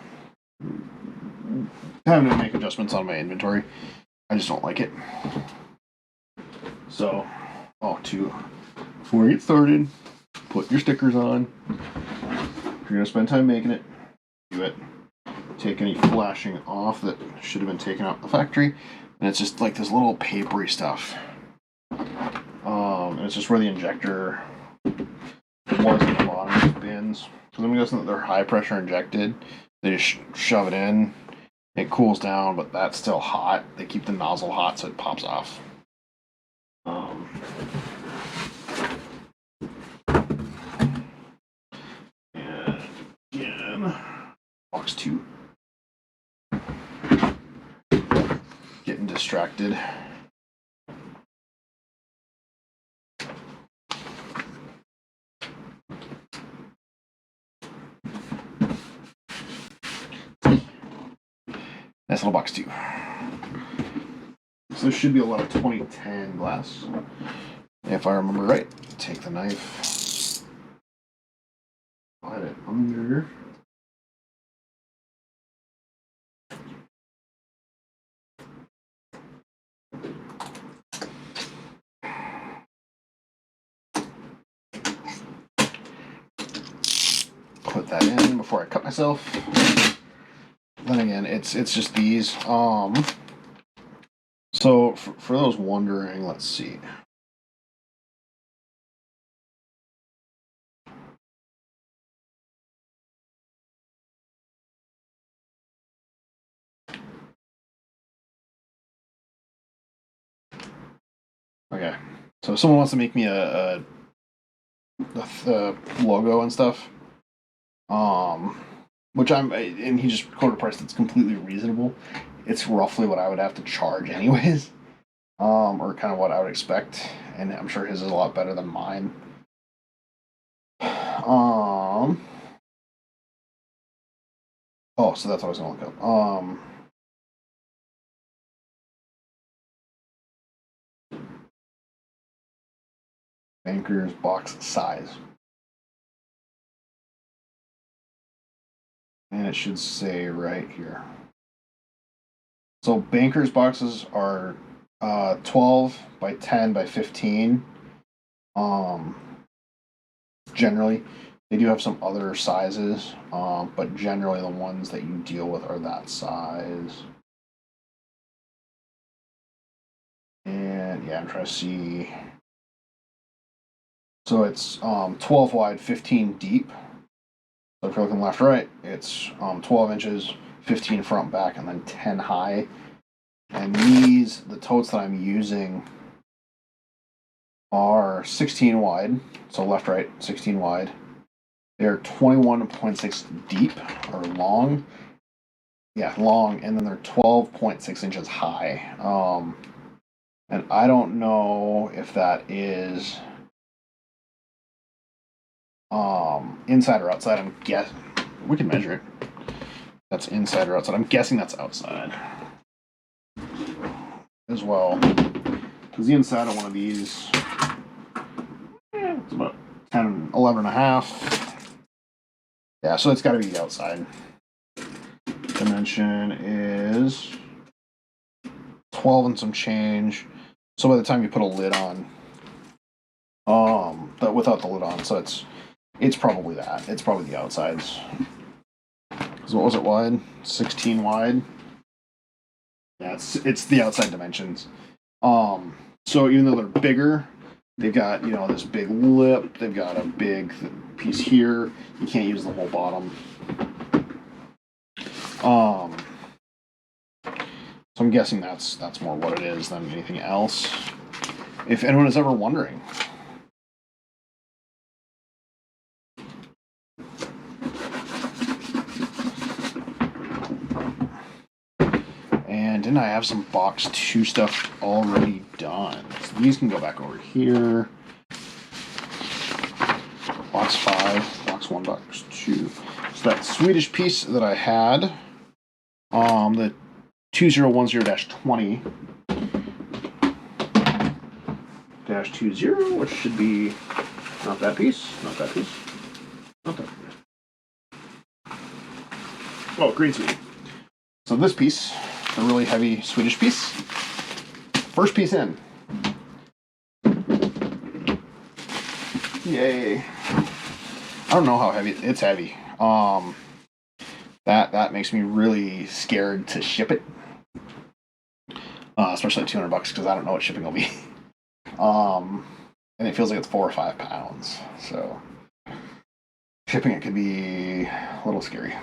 Having to make adjustments on my inventory. I just don't like it. So, before you get started, put your stickers on. If you're gonna spend time making it, do it. Take any flashing off that should have been taken out in the factory, and it's just like this little papery stuff. And it's just where the injector was at the bottom of the bins. Because I'm guessing that they're high pressure injected. They just shove it in. It cools down, but that's still hot. They keep the nozzle hot so it pops off. And again, box 2. Getting distracted. Nice little box 2. So this should be a lot of 2010 glass. If I remember right, take the knife, slide it under. put that in before I cut myself. Then again, it's just these. So for those wondering, let's see. Okay, so if someone wants to make me a logo and stuff, which and he just quoted a price that's completely reasonable. It's roughly what I would have to charge anyways, or kind of what I would expect, and I'm sure his is a lot better than mine. Oh, so that's what I was gonna look up. Banker's box size. And it should say right here. So Banker's boxes are 12 by 10 by 15. Generally, they do have some other sizes, but generally the ones that you deal with are that size. And yeah, I'm trying to see. So it's 12 wide, 15 deep. So if you're looking left, right, it's 12 inches, 15 front, back, and then 10 high. And these, the totes that I'm using, are 16 wide. So left, right, 16 wide. They're 21.6 deep or long. Yeah, long, and then they're 12.6 inches high. And I don't know if that is inside or outside. I'm guessing we can measure it. That's inside or outside. I'm guessing that's outside as well. Because the inside of one of these, it's about 10, 11 and a half. Yeah, so it's got to be the outside. Dimension is 12 and some change. So by the time you put a lid on, but without the lid on, so it's probably that. It's probably the outsides. So what was it wide? 16 wide. Yeah, it's the outside dimensions. So even though they're bigger, they've got this big lip. They've got a big piece here. You can't use the whole bottom. So I'm guessing that's more what it is than anything else. If anyone is ever wondering. And didn't I have some box 2 stuff already done? So these can go back over here. Box 5, box 1, box 2. So that Swedish piece that I had, the 2010-20 -20, which should be not that piece, not that piece, not that piece. Oh, green Swede. So this piece, the really heavy Swedish piece, first piece in. Yay. I don't know how heavy it's heavy. That makes me really scared to ship it. Especially at $200 because I don't know what shipping will be. And it feels like it's 4 or 5 pounds. So shipping it could be a little scary.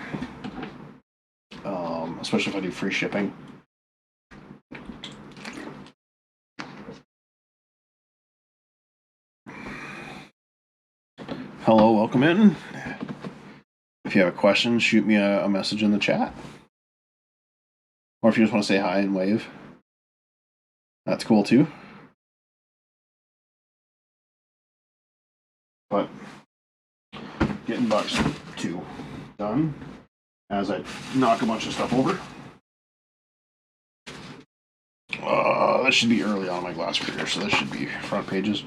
Especially if I do free shipping. Hello, welcome in. If you have a question, shoot me a message in the chat. Or if you just want to say hi and wave, that's cool too. But getting box 2 done as I knock a bunch of stuff over. That should be early on my glass reader, so this should be front pages.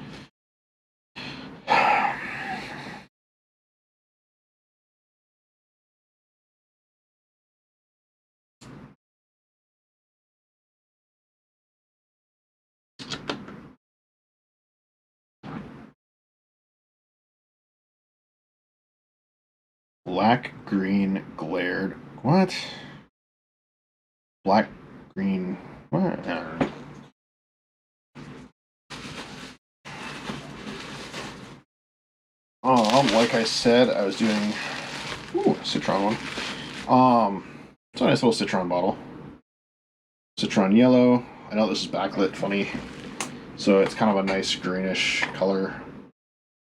Black, green, glared. What? Black, green. What? Like I said, I was doing. Ooh, citron one. It's a nice little citron bottle. Citron yellow. I know this is backlit, funny. So it's kind of a nice greenish color.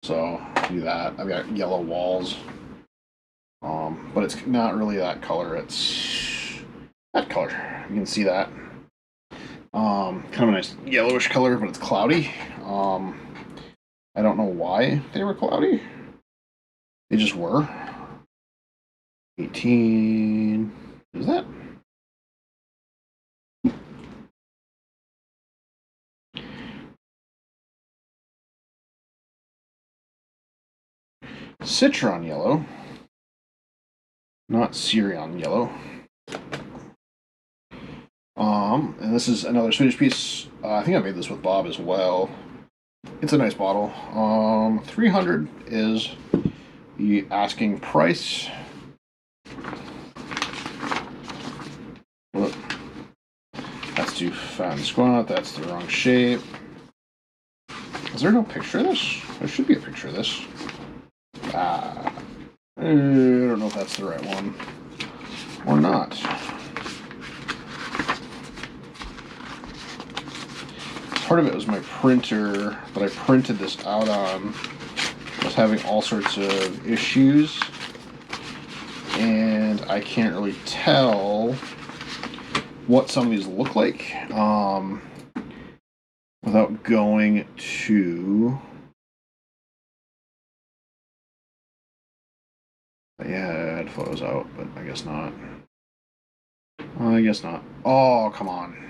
So do that. I've got yellow walls. But it's not really that color. It's that color. You can see that. Kind of a nice yellowish color, but it's cloudy. I don't know why they were cloudy. They just were. 18. Is that? Citron yellow. Not Syrian yellow. And this is another Swedish piece. I think I made this with Bob as well. It's a nice bottle. 300 is the asking price. Whoop. That's too fat and squat. That's the wrong shape. Is there no picture of this? There should be a picture of this. I don't know if that's the right one or not. Part of it was my printer that I printed this out on was having all sorts of issues, and I can't really tell what some of these look like without going to. Yeah, I had photos out, but I guess not. I guess not. Oh, come on.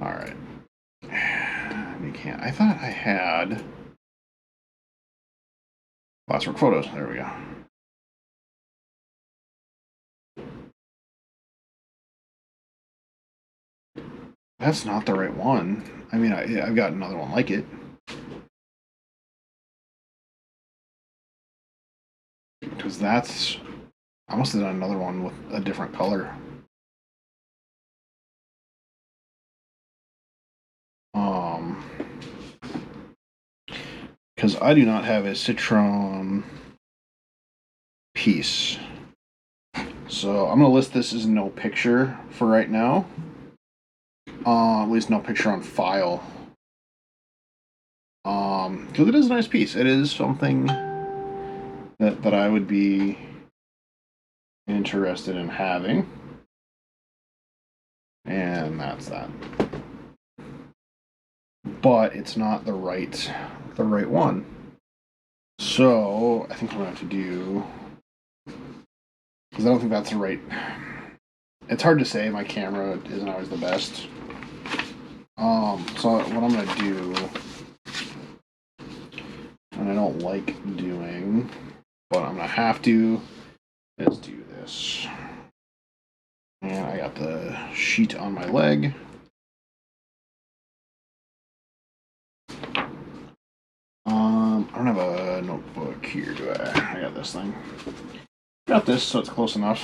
Alright. You can't. I thought I had glasswork photos. There we go. That's not the right one. I mean, I've got another one like it. Because that's. I must have done another one with a different color. Because I do not have a citron piece. So I'm going to list this as no picture for right now. At least no picture on file. Because it is a nice piece. It is something that I would be interested in having. And that's that. But it's not the right one. So I think I'm gonna have to do, because I don't think that's the right. It's hard to say. My camera isn't always the best. So what I'm gonna do, and I don't like doing, but I'm gonna have to, is do this. And I got the sheet on my leg. I don't have a notebook here, do I? I got this thing. Got this, so it's close enough.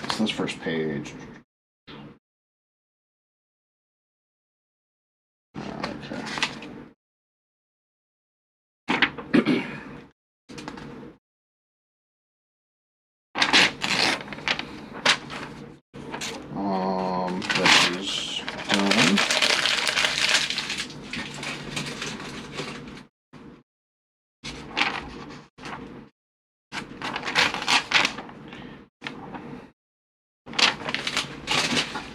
It's this first page. Okay. This is done.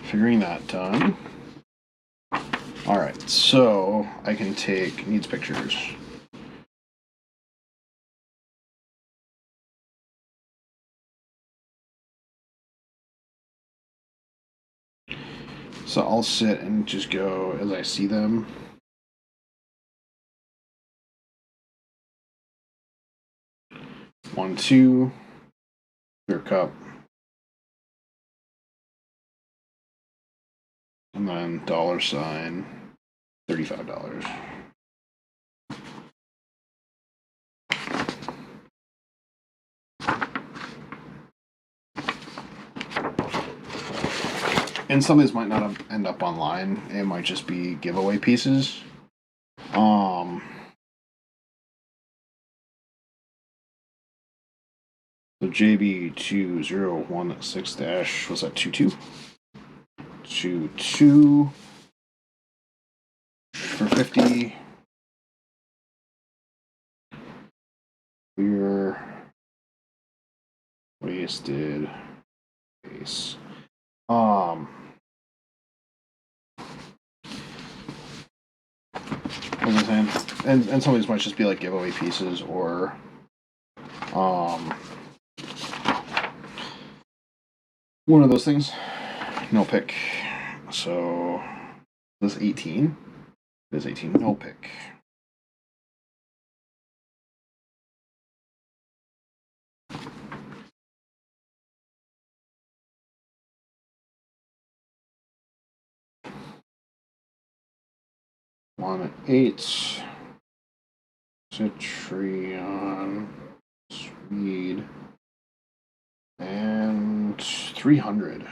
Figuring that done. Alright, so I can take, needs pictures. So I'll sit and just go as I see them. One, two, your cup. And then $, $35. And some of these might not end up online. It might just be giveaway pieces. So JB2016 what's that? 22 for 50. Clear wasted base. What was I saying? And some of these might just be like giveaway pieces or one of those things. No pick. So this 18. This 18. No pick. One 8. Citrion. Swede. And 300.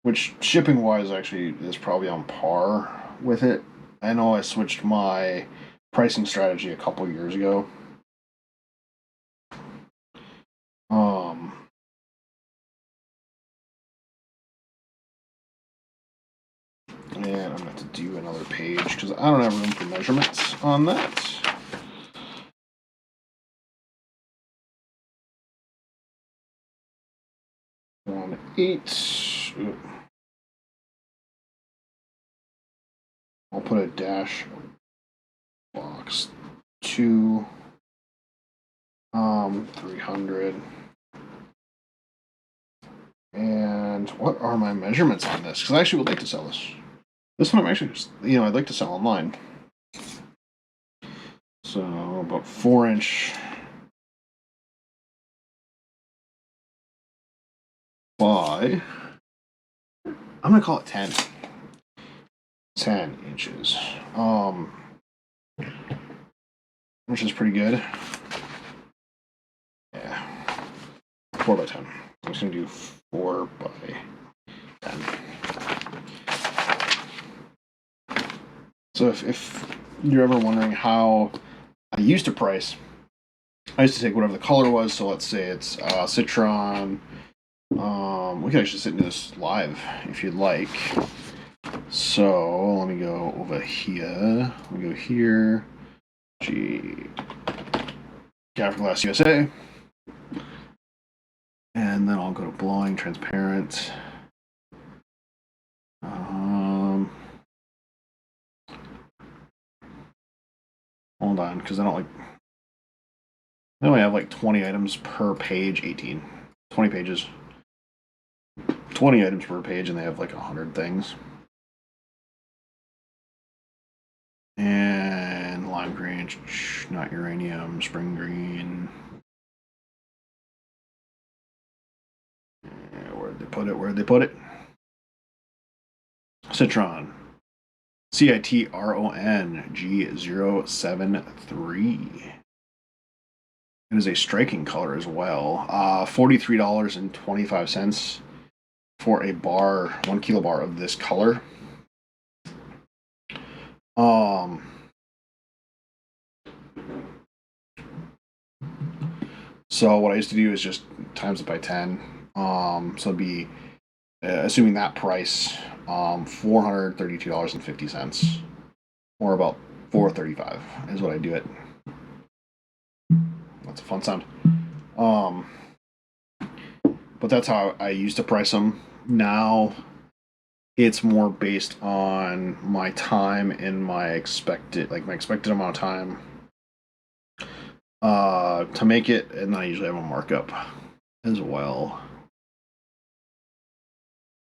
Which shipping wise actually is probably on par with it. I know I switched my pricing strategy a couple years ago. And I'm going to have to do another page because I don't have room for measurements on that. One 8. Ooh. I'll put a dash box 2. 300. And what are my measurements on this? Because I actually would like to sell this. This one I'm actually just, I'd like to sell online. So about 4-inch by, I'm gonna call it 10. 10 inches. Which is pretty good. Yeah. 4 by 10. I'm just gonna do 4 by 10. So if you're ever wondering how I used to price, I used to take whatever the color was. So let's say it's Citron. We can actually sit into this live if you'd like. So let me go over here. Let me go here. Glass USA. And then I'll go to blowing transparent. Hold on, because I only have like 20 items per page. 18. 20 pages. 20 items per page, and they have like 100 things. And lime green, not uranium, spring green. Where'd they put it? Citron. Citron G073. It is a striking color as well. $43.25 for a bar, 1 kilo bar of this color. So what I used to do is just times it by 10. So it'd be, assuming that price, $432.50, or about $4.35 is what I do it. That's a fun sound. But that's how I used to price them. Now it's more based on my time and my expected amount of time to make it, and I usually have a markup as well.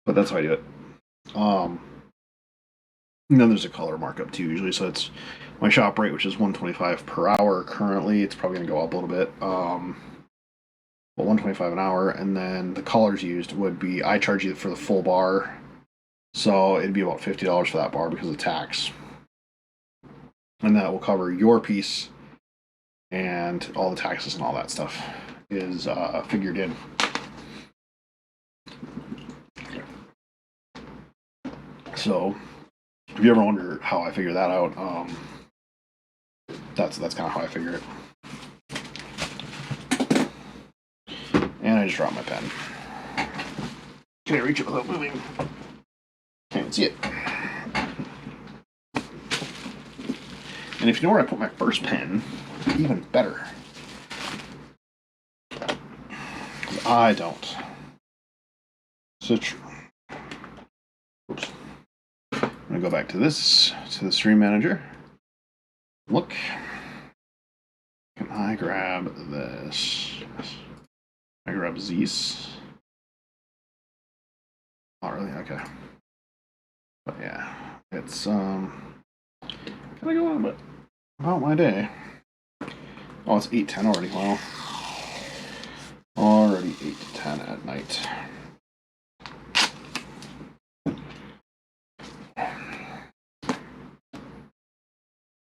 But that's how I do it. And then there's a color markup too, usually. So it's my shop rate, which is $125 per hour currently. It's probably gonna go up a little bit. $125 an hour, and then the colors used would be, I charge you for the full bar, so it'd be about $50 for that bar because of tax. And that will cover your piece, and all the taxes and all that stuff is figured in. So if you ever wonder how I figure that out, that's kind of how I figure it. And I just dropped my pen. Can I reach it without moving? Can't see it. And if you know where I put my first pen, even better. I don't. So, oops. I'm gonna go back to this, to the stream manager. Look. Can I grab this? I grab these. Not really, okay. But yeah, it's can I go on about my day? Oh, it's 8:10 already. Wow. Already 8 to 10 at night.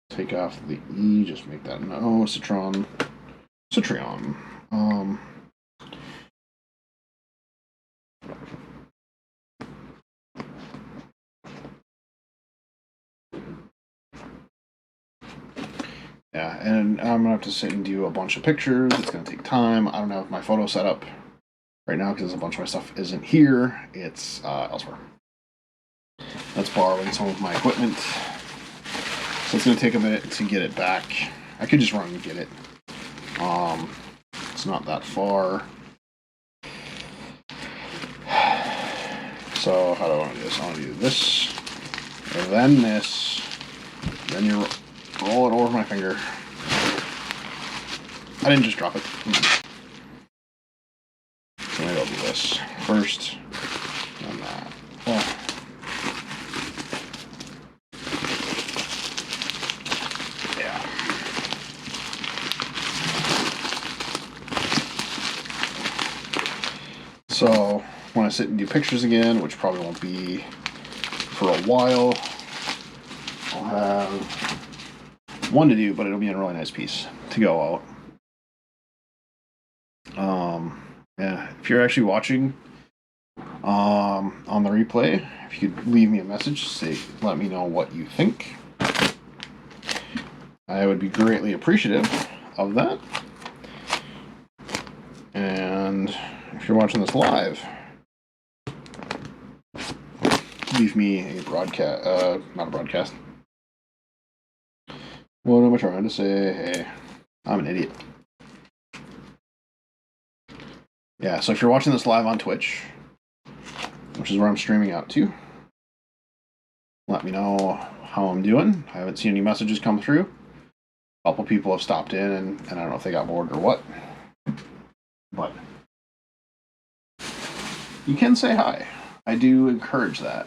Take off the E, just make that an O. Citron. Yeah, and I'm gonna have to sit and do a bunch of pictures. It's gonna take time. I don't have my photo set up right now because a bunch of my stuff isn't here. It's elsewhere. That's borrowing some of my equipment. So it's gonna take a minute to get it back. I could just run and get it. It's not that far. So how do I want to do this? I want to do this, and then this, then you roll it over my finger. I didn't just drop it. So maybe I'll do this first, and that. Oh. Yeah. So when I sit and do pictures again, which probably won't be for a while, I'll have one to do, but it'll be a really nice piece to go out. Yeah, if you're actually watching on the replay, if you could leave me a message, let me know what you think. I would be greatly appreciative of that. And if you're watching this live, leave me a broadcast, not a broadcast. What am I trying to say? Hey, I'm an idiot. Yeah, so if you're watching this live on Twitch, which is where I'm streaming out to, let me know how I'm doing. I haven't seen any messages come through. A couple people have stopped in, and I don't know if they got bored or what. But you can say hi. I do encourage that.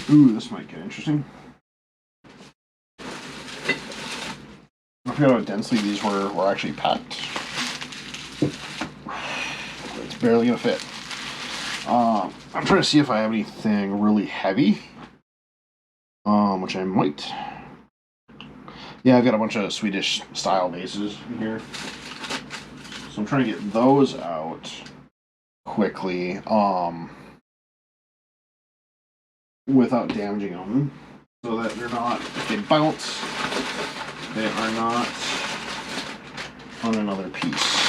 Ooh, this might get interesting. I forgot how densely these were actually packed. It's barely gonna fit. I'm trying to see if I have anything really heavy. Which I might. Yeah, I've got a bunch of Swedish style vases in here. So I'm trying to get those out quickly, without damaging them, so that they're not, if they bounce, they are not on another piece.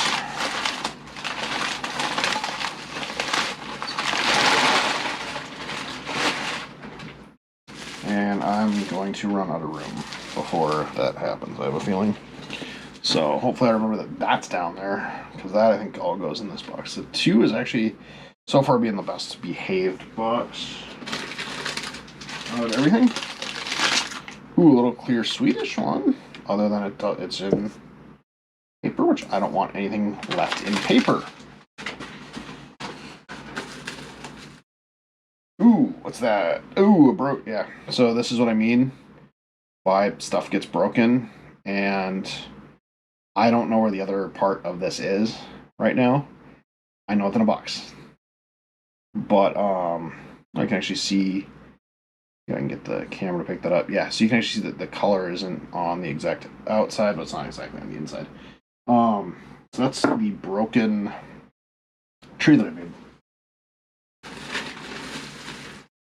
And I'm going to run out of room before that happens, I have a feeling. So hopefully I remember that that's down there, because that I think all goes in this box. The 2 is actually so far being the best behaved box out of everything. Ooh, a little clear Swedish one, other than it's in paper, which I don't want anything left in paper. Ooh, what's that? Ooh, yeah. So this is what I mean why stuff gets broken, and I don't know where the other part of this is right now. I know it's in a box, but I can actually see. I can get the camera to pick that up. Yeah, so you can actually see that the color isn't on the exact outside, but it's not exactly on the inside. So that's the broken tree that I made.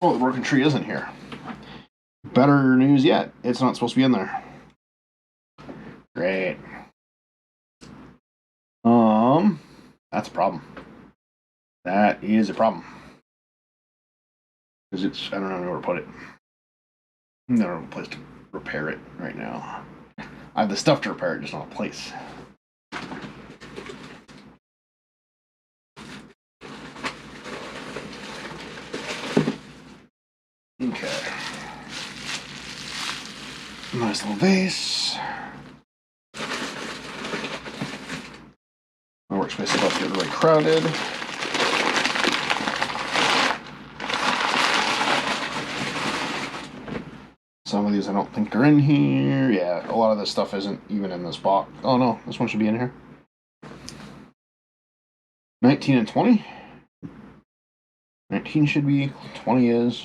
Oh, the broken tree isn't here. Better news yet, it's not supposed to be in there. Great. That's a problem. That is a problem. Because it's, I don't know where to put it. I don't have a place to repair it right now. I have the stuff to repair it, just not a place. Okay. Nice little vase. My workspace is about to get really crowded. Some of these I don't think are in here. Yeah, a lot of this stuff isn't even in this box. Oh no, this one should be in here. 19 and 20. 19 should be, 20 is.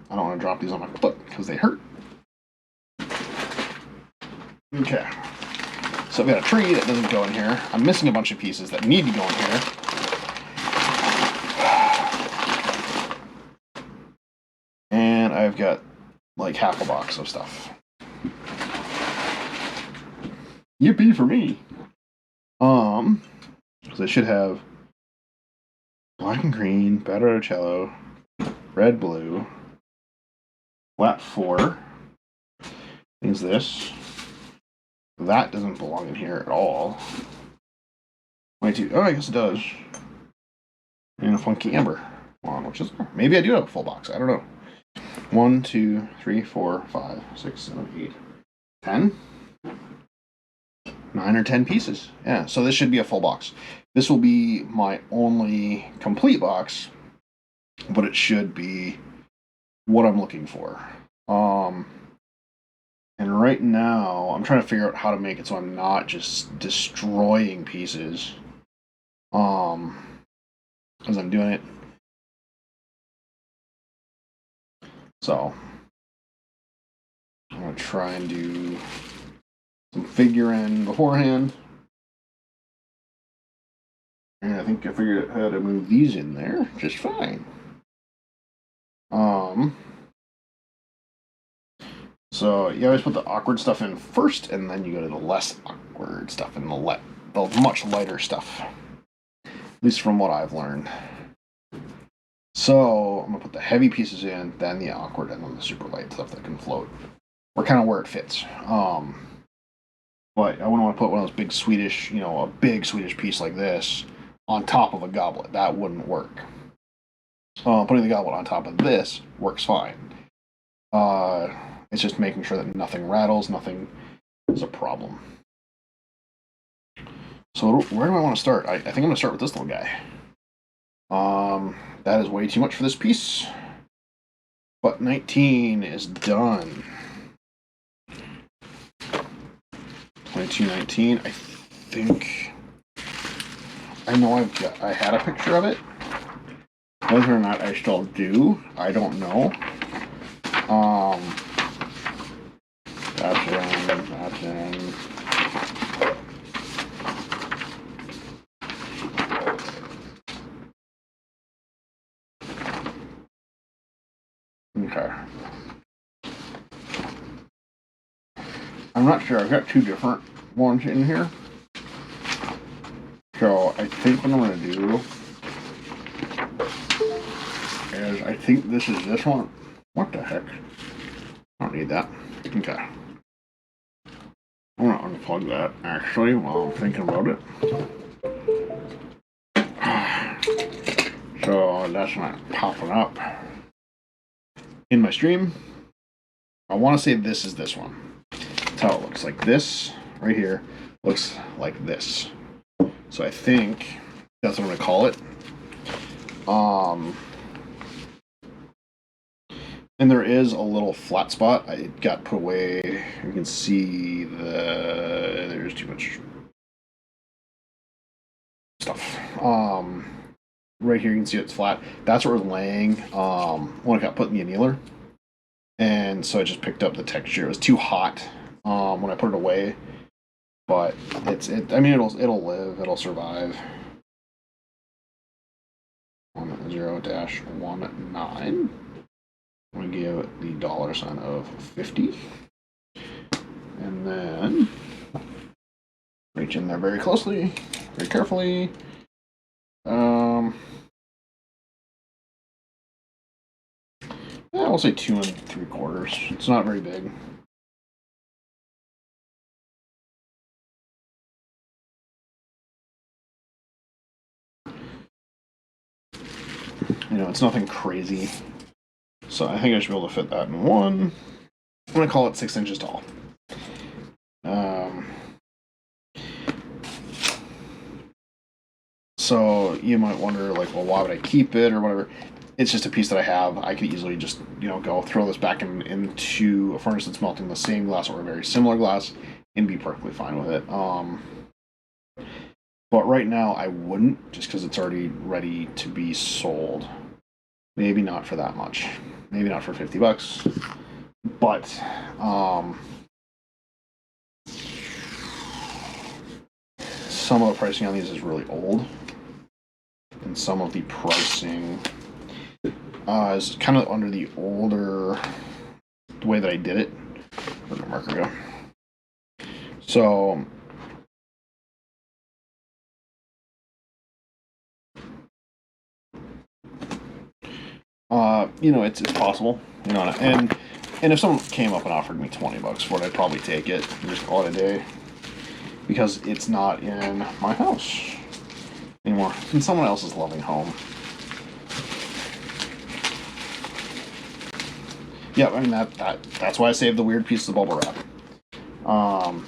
I don't want to drop these on my foot because they hurt. Okay. So I've got a tree that doesn't go in here. I'm missing a bunch of pieces that need to go in here. And I've got like half a box of stuff. Yippee for me. Because I should have black and green, battered cello, red, blue, flat 4. Means this. That doesn't belong in here at all. 22. Oh, I guess it does. And a funky amber one, which is maybe I do have a full box. I don't know. 1, 2, 3, 4, 5, 6, 7, 8, 10. 9 or 10 pieces. Yeah, so this should be a full box. This will be my only complete box, but it should be what I'm looking for. And right now, I'm trying to figure out how to make it so I'm not just destroying pieces as I'm doing it. So, I'm going to try and do some figuring beforehand. And I think I figured out how to move these in there just fine. So you always put the awkward stuff in first, and then you go to the less awkward stuff and the much lighter stuff. At least from what I've learned. So I'm gonna put the heavy pieces in, then the awkward, and then the super light stuff that can float. Or kind of where it fits. But I wouldn't want to put one of those big Swedish, a big Swedish piece like this on top of a goblet. That wouldn't work. Putting the goblet on top of this works fine. It's just making sure that nothing rattles, nothing is a problem. So where do I want to start? I think I'm going to start with this little guy. That is way too much for this piece. But 19 is done. 2219, I think. I know I had a picture of it. Whether or not I still do, I don't know. That's in. Okay. I'm not sure. I've got two different ones in here. So I think what I'm going to do is I think this is this one. What the heck? I don't need that. Okay. I'm going to unplug that actually while I'm thinking about it. So that's not popping up in my stream. I want to say this is this one. That's how it looks. Like this right here looks like this. So I think that's what I'm going to call it. And there is a little flat spot. It got put away. You can see there's too much stuff. Right here you can see it's flat. That's where it was laying when it got put in the annealer. And so I just picked up the texture. It was too hot when I put it away. But I mean it'll live, it'll survive. 10-19. I'm gonna give it the $sign of 50. And then reach in there very closely, very carefully. Yeah, I'll say 2 3/4. It's not very big. You know, it's nothing crazy. So I think I should be able to fit that in one. I'm gonna call it 6 inches tall. So you might wonder, like, well, why would I keep it or whatever? It's just a piece that I have. I could easily just, go throw this back into a furnace that's melting the same glass or a very similar glass and be perfectly fine with it. But right now I wouldn't, just because it's already ready to be sold. Maybe not for that much. Maybe not for $50. But some of the pricing on these is really old. And some of the pricing is kind of under the older way that I did it. Where'd my marker go? So it's possible, and if someone came up and offered me $20 for it, I'd probably take it and just call it a day, because it's not in my house anymore. It's in someone else's loving home. Yeah, I mean that's why I saved the weird piece of bubble wrap.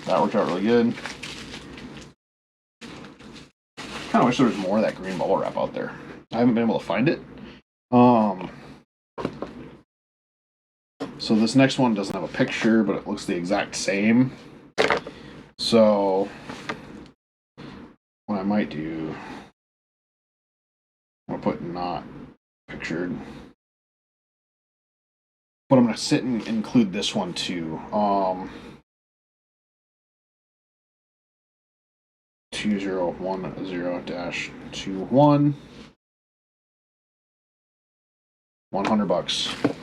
That worked out really good. Kind of wish there was more of that green bubble wrap out there. I haven't been able to find it. So this next one doesn't have a picture, but it looks the exact same. So what I might do, I'm gonna put not pictured, but I'm gonna sit and include this one too. 2010-21, $100.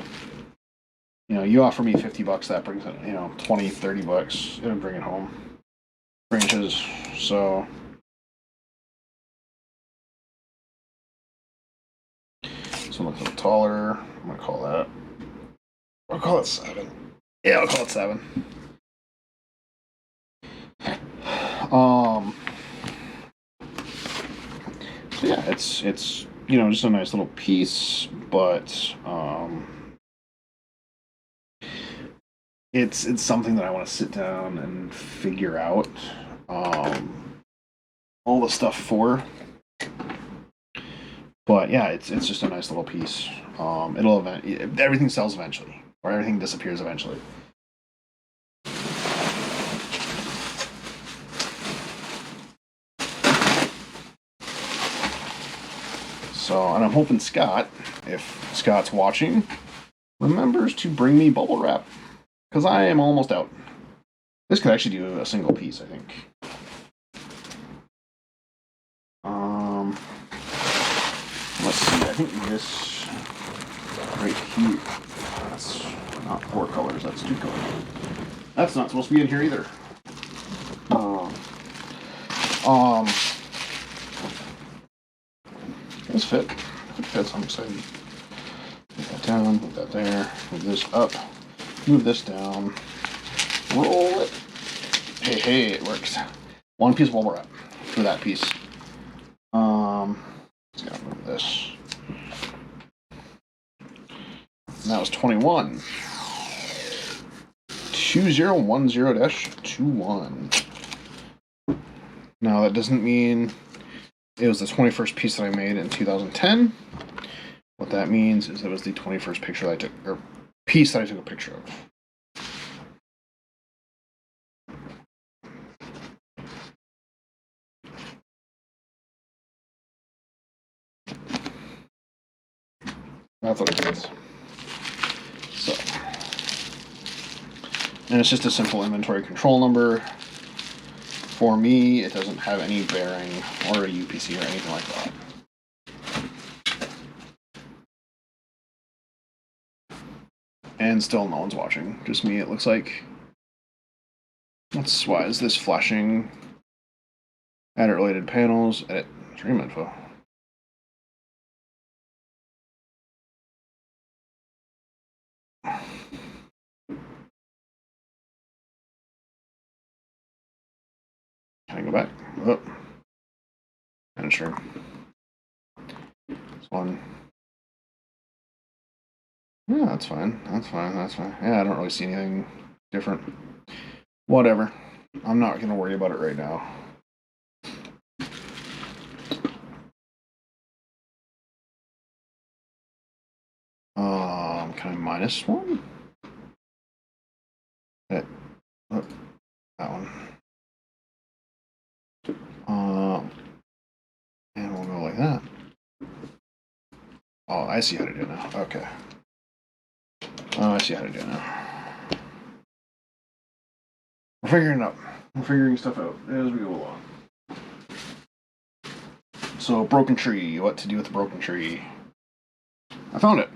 You offer me $50, that brings it, $20-$30. It'll bring it home. Branches, so looks a little taller. I'll call it 7. Yeah, I'll call it 7. So yeah, it's just a nice little piece, but it's something that I want to sit down and figure out all the stuff for. But yeah, it's just a nice little piece. Everything sells eventually, or everything disappears eventually. So, and I'm hoping Scott, if Scott's watching, remembers to bring me bubble wrap, because I am almost out. This could actually do a single piece, I think. Let's see. I think this right here. That's not 4 colors. That's 2 colors. That's not supposed to be in here either. This fit. It fits. I'm excited. Move that down. Move that there. Move this up. Move this down. Roll it. Hey, it works. 1 piece of bubble wrap for that piece. Just gotta move this. And that was 21. 2010-21. Now that doesn't mean it was the 21st piece that I made in 2010. What that means is it was the 21st picture that I took, or piece that I took a picture of. That's what it is. So, and it's just a simple inventory control number. For me, it doesn't have any bearing or a UPC or anything like that. And still no one's watching, just me, it looks like. Why is this flashing? Edit related panels, edit stream info. Can I go back? Oh. Kind of sure. This one. Yeah, that's fine. That's fine. That's fine. Yeah, I don't really see anything different. Whatever. I'm not going to worry about it right now. Can I minus one? That one. And we'll go like that. Oh, I see how to do it now. Okay. Oh, I see how to do it now. We're figuring it out. We're figuring stuff out as we go along. So, broken tree. What to do with the broken tree? I found it.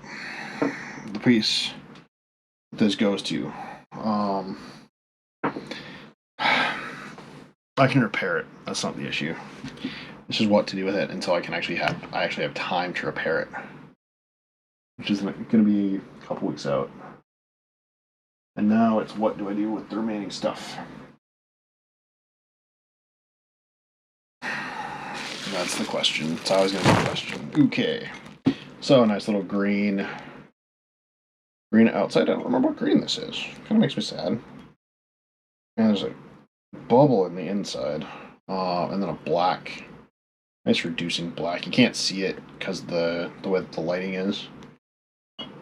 The piece this goes to. I can repair it. That's not the issue. This is what to do with it until I actually have time to repair it, which is going to be a couple weeks out. And now it's what do I do with the remaining stuff? That's the question. It's always going to be the question. Okay. So a nice little green outside. I don't remember what green this is. Kind of makes me sad. And there's a bubble in the inside, and then a black. Nice reducing black. You can't see it because the way the lighting is.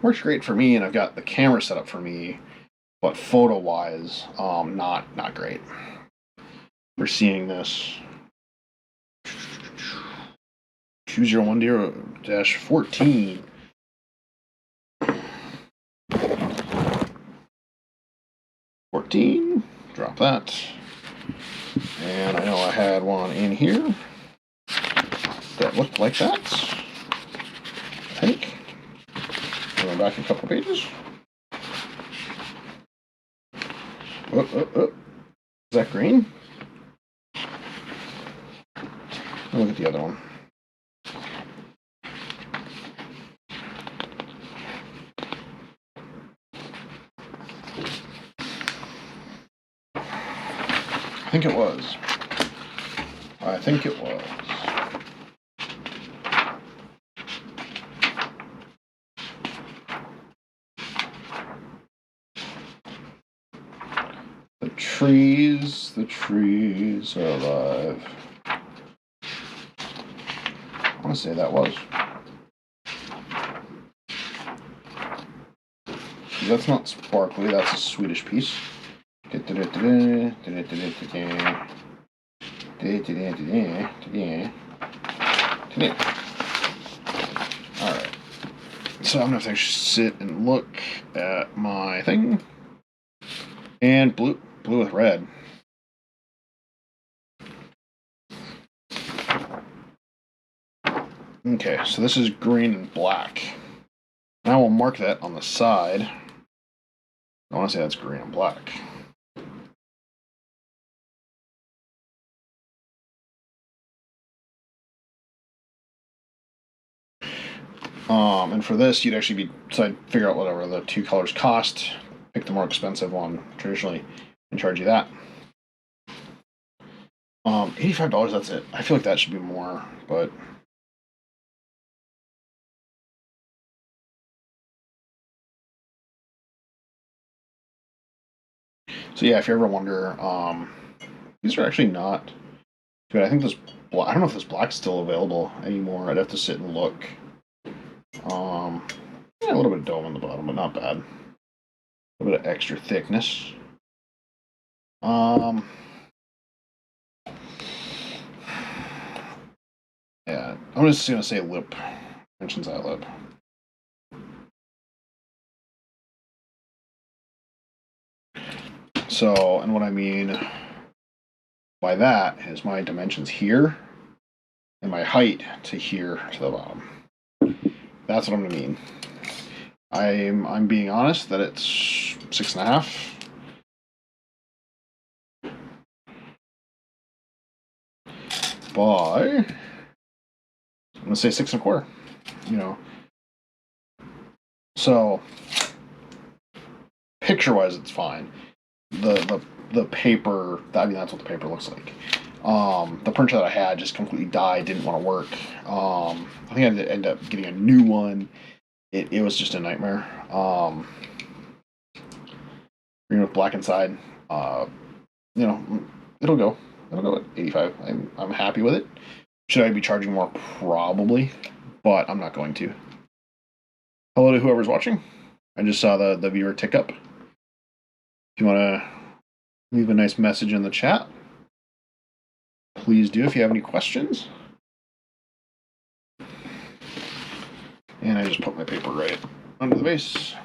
Works great for me, and I've got the camera set up for me, but photo-wise, not great. We're seeing this 2010-14. Drop that. And I know I had one in here that looked like that. I think. Going back a couple pages. Is that green? Look at the other one. I think it was. The trees are alive. I want to say that was. That's not sparkly, that's a Swedish piece. Alright. So I'm going to have to sit and look at my thing. And blue with red. Okay, so this is green and black. And I will mark that on the side. I want to say that's green and black. And for this, you'd actually figure out whatever the two colors cost, pick the more expensive one traditionally, and charge you that. $85, that's it. I feel like that should be more, but so yeah, if you ever wonder, these are actually not good. I think this I don't know if this black's still available anymore. I'd have to sit and look. Yeah, a little bit of dome on the bottom, but not bad. a bit of extra thickness. Yeah, I'm just gonna say lip. Mentions that lip. So, and what I mean by that is my dimensions here and my height to here to the bottom. That's what I'm gonna mean. I'm being honest that it's 6.5. By I'm gonna say 6.25. You know. So picture-wise, it's fine. The paper, I mean, that's what the paper looks like. The printer that I had just completely died, didn't want to work. I think I had to end up getting a new one. It was just a nightmare. Green with black inside. You know, it'll go. It'll go at 85. I'm happy with it. Should I be charging more? Probably, but I'm not going to. Hello to whoever's watching. I just saw the viewer tick up. If you want to leave a nice message in the chat, please do if you have any questions. And I just put my paper right under the vase.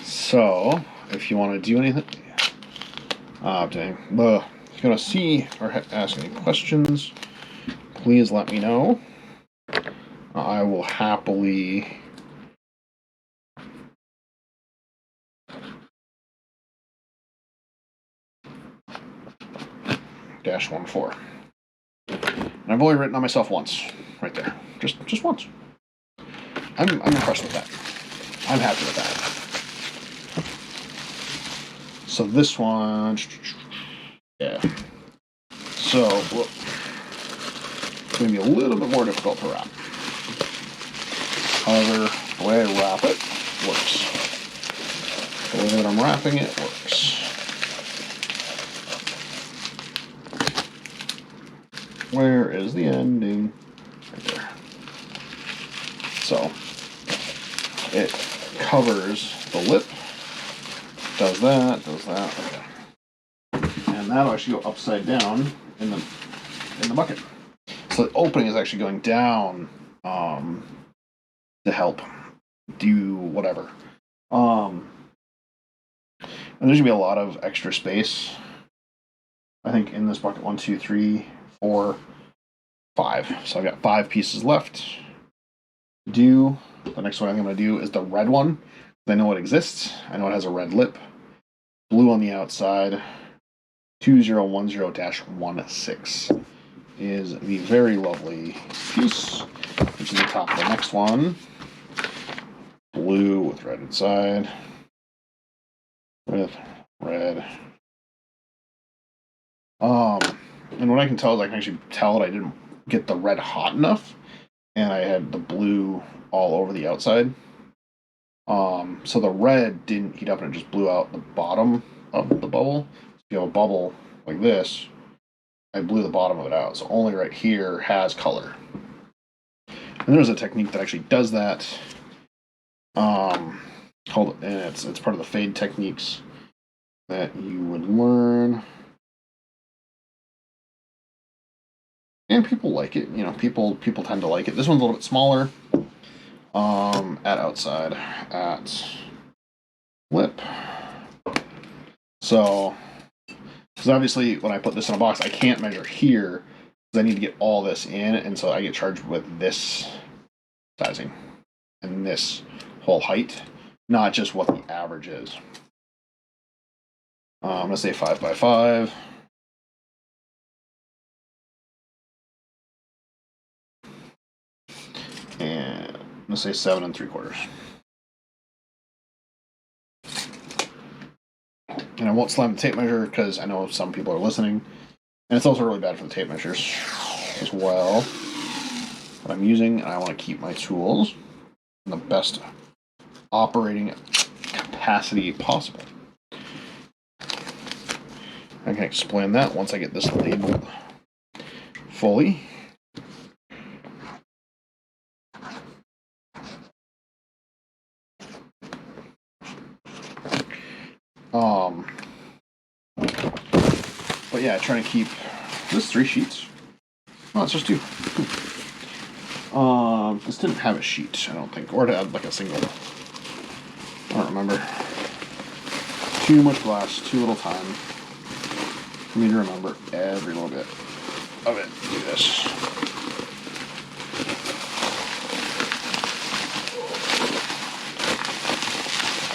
So, if you want to do anything, if you want to see or ask any questions, please let me know. I will happily -14. And I've only written on myself once, right there, just once. I'm impressed with that. I'm happy with that. So this one, yeah. So it's going to be a little bit more difficult to wrap. However, the way I wrap it works. The way that I'm wrapping it works. Where is the ending? Right there. So it covers the lip. Does that. Okay. And that'll actually go upside down in the bucket. So the opening is actually going down to help do whatever. And there's gonna be a lot of extra space. I think in this bucket, 1, 2, 3, 4, 5. So I've got 5 pieces left. The next one I'm gonna do is the red one. I know it exists. I know it has a red lip. Blue on the outside. 2010-16 is the very lovely piece, which is the top of the next one. Blue with red inside. With red. And what I can tell is I can actually tell that I didn't get the red hot enough, and I had the blue all over the outside. So the red didn't heat up and it just blew out the bottom of the bubble. If you have a bubble like this, I blew the bottom of it out. So only right here has color. And there's a technique that actually does that. And it's part of the fade techniques that you would learn. And people like it. You know, people tend to like it. This one's a little bit smaller. At outside, at lip. So, because obviously when I put this in a box, I can't measure here because I need to get all this in, and so I get charged with this sizing and this whole height, not just what the average is. I'm gonna say 5 by 5. And I'm gonna say 7 3/4. And I won't slam the tape measure because I know some people are listening. And it's also really bad for the tape measures as well. What I'm using, and I want to keep my tools in the best operating capacity possible. I can explain that once I get this labeled fully. But yeah, trying to keep this 3 sheets. Oh, it's just 2. This didn't have a sheet, I don't think, or it had like a single. I don't remember. Too much glass, too little time for me to remember every little bit of it. Do this.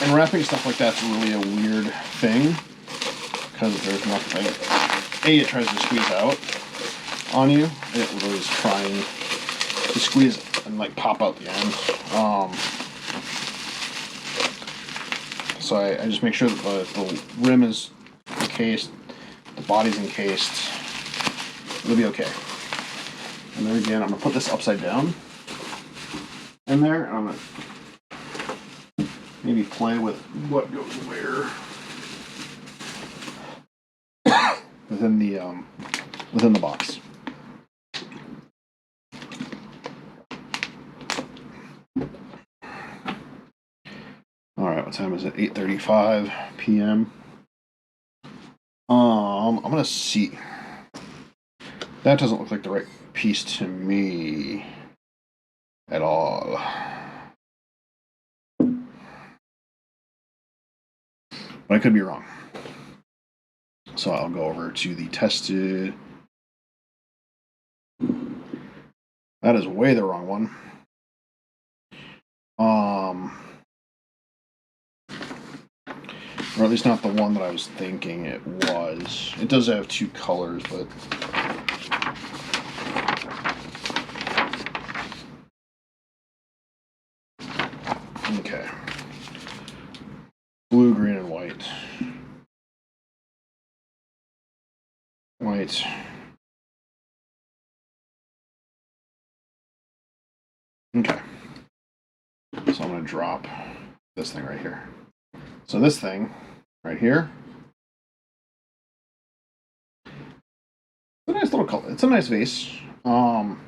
And wrapping stuff like that's really a weird thing because there's nothing. A, it tries to squeeze out on you. It literally is trying to squeeze and like pop out the end. So I just make sure that the rim is encased, the body's encased. It'll be okay. And then again, I'm gonna put this upside down in there, and I'm gonna maybe play with what goes where within the box. All right, what time is it? 8:35 p.m. I'm gonna see. That doesn't look like the right piece to me at all. But I could be wrong. So I'll go over to the tested. That is way the wrong one. Or at least not the one that I was thinking it was. It does have 2 colors, but okay. Blue, green, and white. White. Okay. So I'm going to drop this thing right here. So this thing right here. It's a nice little color. It's a nice vase. I'm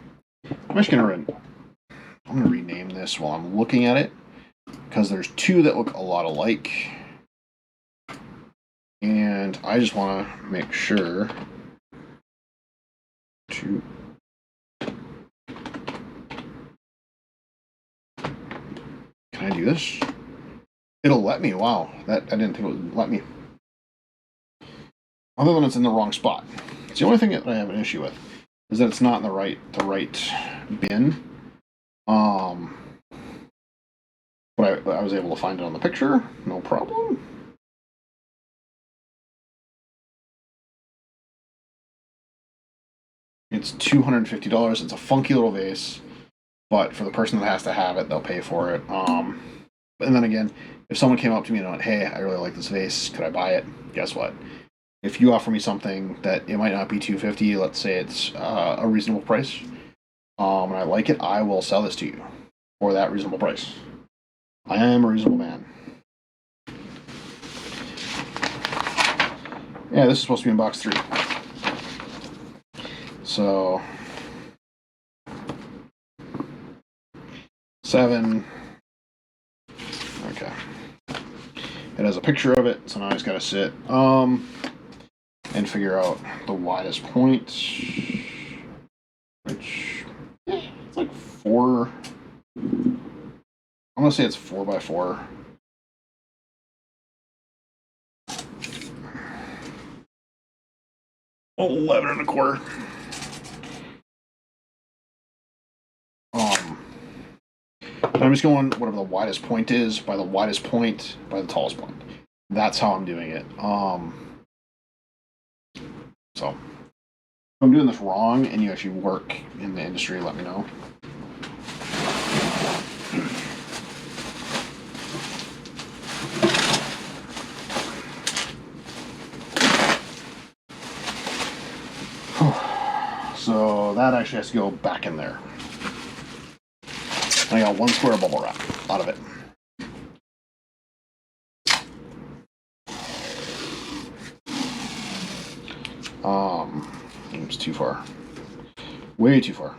gonna rename this while I'm looking at it because there's 2 that look a lot alike, and I just want to make sure to. Can I do this? It'll let me. Wow, that I didn't think it would let me. Other than it's in the wrong spot. It's the only thing that I have an issue with is that it's not in the right bin. But I was able to find it on the picture, no problem. It's $250. It's a funky little vase, but for the person that has to have it, they'll pay for it. And then again, if someone came up to me and went, "Hey, I really like this vase. Could I buy it?" Guess what? If you offer me something that it might not be $250, let's say it's a reasonable price, and I like it, I will sell this to you for that reasonable price. I am a reasonable man. Yeah, this is supposed to be in box 3. So 7. Okay. It has a picture of it, so now I just gotta sit and figure out the widest point, which it's like 4. I'm gonna say it's 4x4. $11.25. I'm just going whatever the widest point is by the widest point by the tallest point. That's how I'm doing it. So if I'm doing this wrong and you actually work in the industry, let me know. So that actually has to go back in there. I got 1 square bubble wrap out of it. It's too far. Way too far.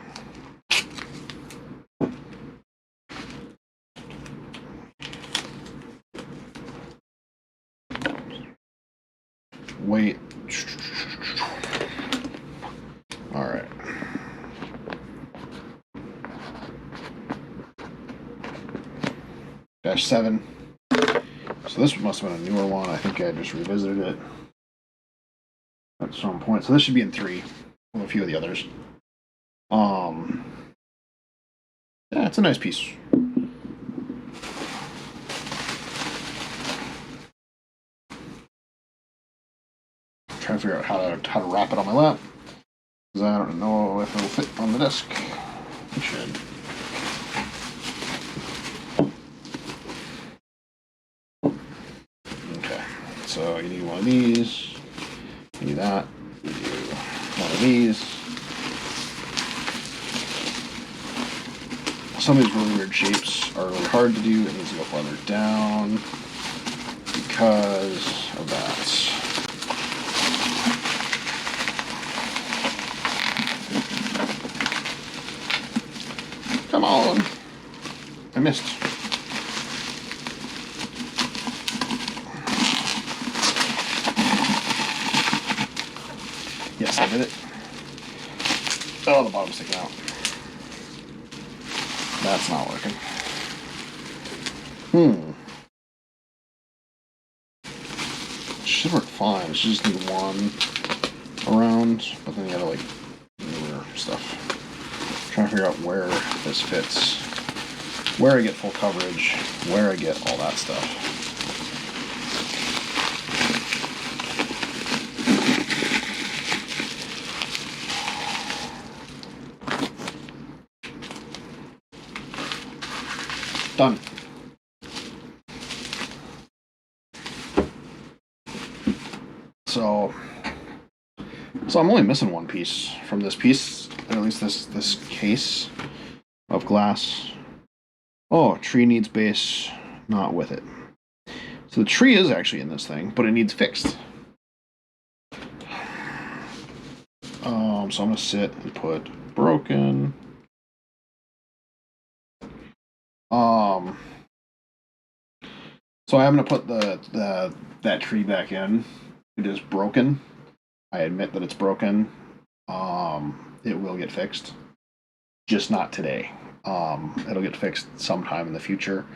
weight. All right. -7. So this must have been a newer one. I think I just revisited it at some point. So this should be in 3 with a few of the others. Yeah, it's a nice piece. Trying to figure out how to wrap it on my lap, because I don't know if it'll fit on the desk. It should. Okay, so you need one of these. You need that. You do one of these. Some of these really weird shapes are really hard to do. It needs to go farther down because of that. Come on! I missed. Yes, I did it. Oh, the bottom's sticking out. That's not working. Should work fine. It should just need one around, but then you gotta like newer stuff. Trying to figure out where this fits, where I get full coverage, where I get all that stuff. Done. So I'm only missing one piece from this piece, or at least this case of glass. Oh, tree needs base, not with it. So the tree is actually in this thing, but it needs fixed. So I'm gonna sit and put broken. So I'm gonna put that tree back in. It is broken. I admit that it's broken. It will get fixed, just not today. It'll get fixed sometime in the future.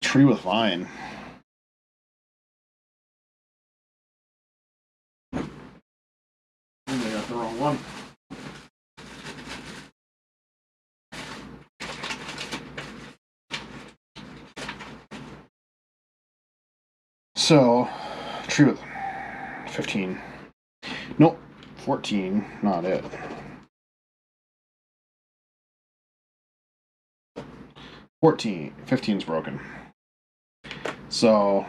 Tree with vine. I got the wrong one. So, tree with 15. Nope, 14, not it. 14, 15's broken. So,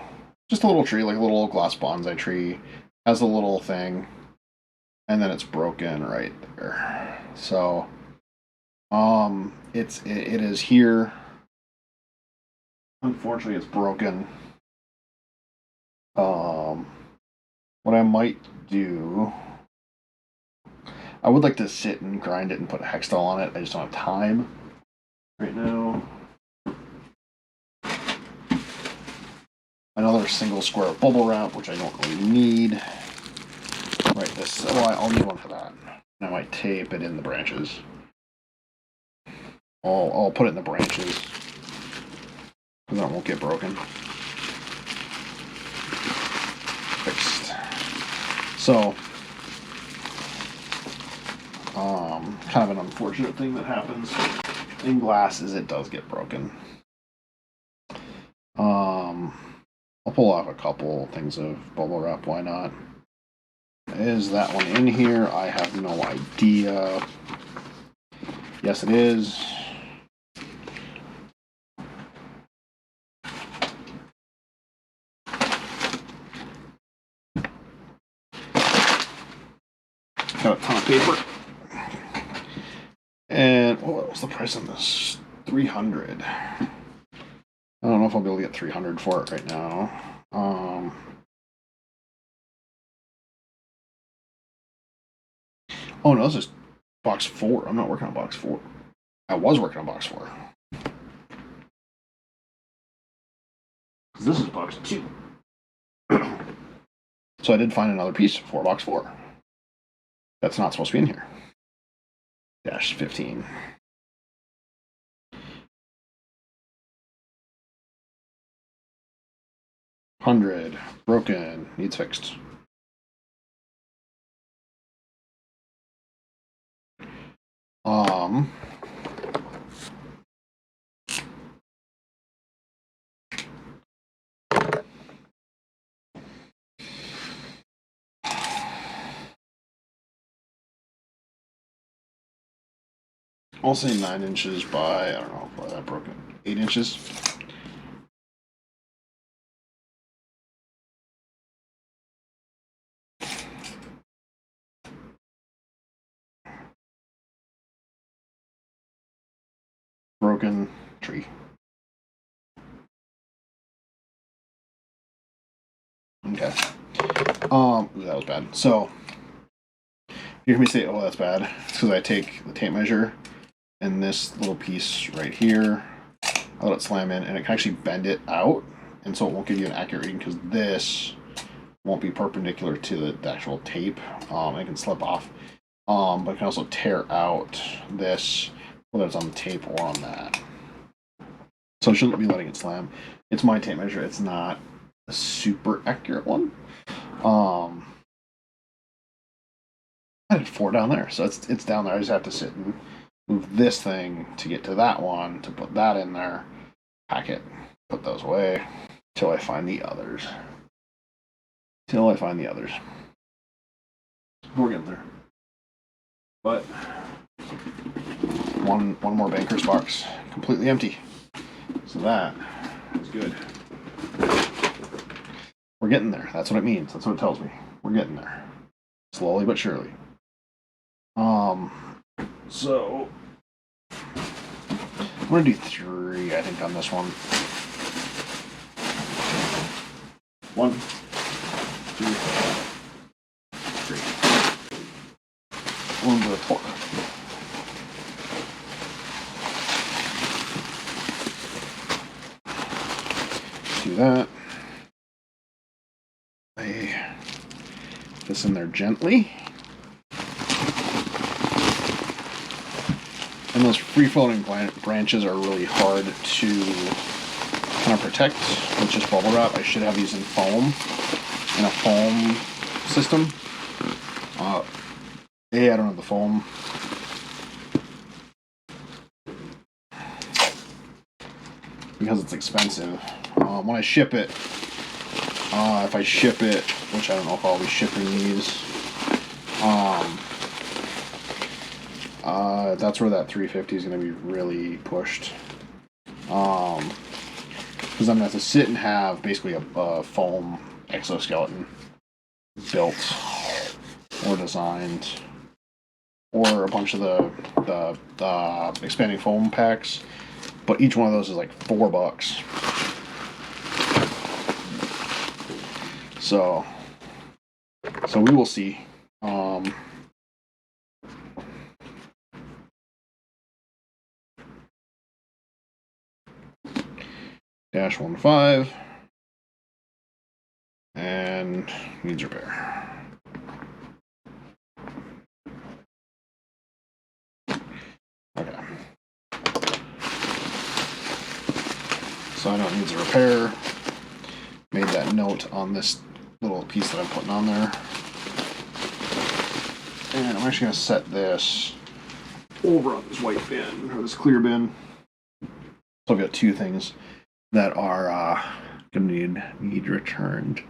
just a little tree, like a little glass bonsai tree, has a little thing, and then it's broken right there. So, it is here. Unfortunately, it's broken. What I might do, I would like to sit and grind it and put a hextile on it. I just don't have time right now. Another single square of bubble wrap, which I don't really need. Right, this. Oh, I'll need one for that. And I might tape it in the branches. I'll put it in the branches, so that it won't get broken. Fixed. So, kind of an unfortunate thing that happens in glass is it does get broken. I'll pull off a couple things of bubble wrap, why not? Is that one in here? I have no idea. Yes, it is. Got a ton of paper. And what was the price on this? $300. I don't know if I'll be able to get $300 for it right now. Oh no, this is box 4. I'm not working on box 4. I was working on box 4. This is box 2. So I did find another piece, 4x4. That's not supposed to be in here. Dash 15. $100, broken, needs fixed. I'll say 9 inches by, I don't know, by that broken, 8 inches. Broken tree. Okay. Ooh, that was bad. So, you hear me say, oh, that's bad. It's because I take the tape measure and this little piece right here, I let it slam in, and it can actually bend it out, and so it won't give you an accurate reading because this won't be perpendicular to the actual tape. It can slip off, but it can also tear out this, whether it's on the tape or on that. So I shouldn't be letting it slam. It's my tape measure. It's not a super accurate one. I had 4 down there, so it's down there. I just have to sit and move this thing to get to that one, to put that in there, pack it, put those away, till I find the others. We're getting there. But one more banker's box, completely empty. So that is good. We're getting there. That's what it means. That's what it tells me. We're getting there. Slowly but surely. So I'm gonna do 3, I think, on this one. 1, 2, 3. A little bit of torque. Do that. Lay this in there gently. And those free-floating branches are really hard to kind of protect with just bubble wrap. I should have these in foam, in a foam system. I don't have the foam. Because it's expensive. When I ship it, if I ship it, which I don't know if I'll be shipping these, that's where that 350 is going to be really pushed. Because I'm going to have to sit and have basically a foam exoskeleton built or designed, or a bunch of the expanding foam packs. But each one of those is like $4. So we will see. Dash 15 and needs repair. Okay. So I know it needs a repair. Made that note on this little piece that I'm putting on there. And I'm actually going to set this over on this white bin, or this clear bin. So I've got 2 things that are going to need returned.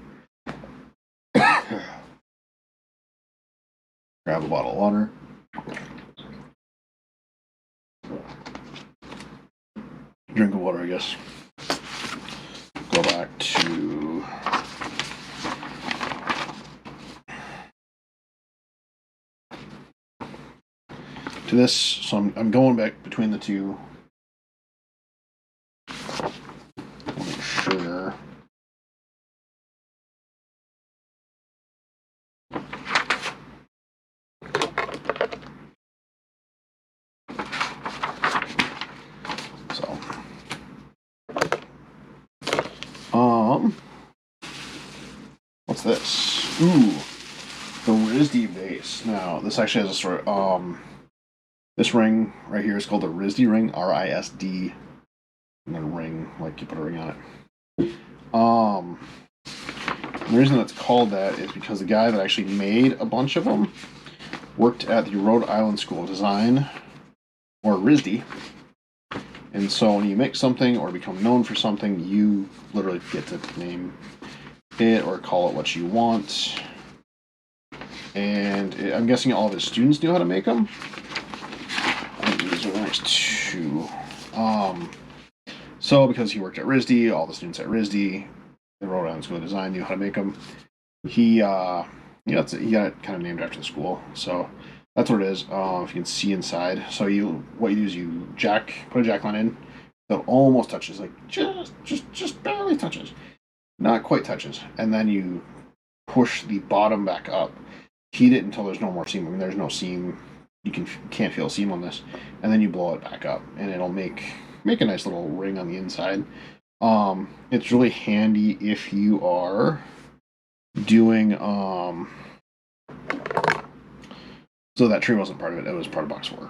Grab a bottle of water. Drink of water, I guess. Go back to this. So I'm going back between the 2. I'll make sure. What's this? Ooh, the RISD vase. Now, this actually has a story. This ring right here is called the RISD ring, RISD, and then ring, like you put a ring on it. The reason that's called that is because the guy that actually made a bunch of them worked at the Rhode Island School of Design, or RISD. And so when you make something or become known for something, you literally get to name it or call it what you want. And I'm guessing all of his students knew how to make them. I think these are the next two. So because he worked at RISD, all the students at RISD, the Rhode Island School of Design, knew how to make them. He got it kind of named after the school. So that's what it is. If you can see inside. So what you do is you put a jack line in that almost touches, like just barely touches. Not quite touches. And then you push the bottom back up. Heat it until there's no more seam. I mean, there's no seam. You can't feel a seam on this. And then you blow it back up, and it'll make a nice little ring on the inside. It's really handy if you are doing so that tree wasn't part of it. It was part of box 4.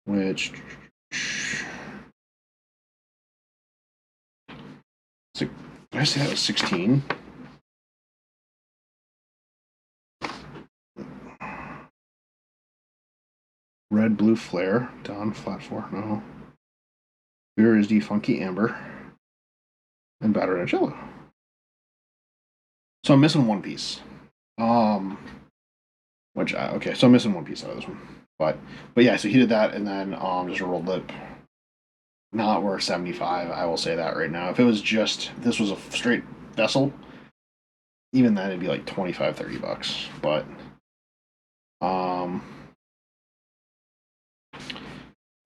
Which did I say that was 16? Red Blue Flare, Dawn Flat 4, no. Beer is the Funky Amber, and Battered Red Jello. So I'm missing one piece. So I'm missing one piece out of this one. But yeah, so he did that, and then just a rolled lip. Not worth $75, I will say that right now. If it was this was a straight vessel, even then it'd be like $25-$30. But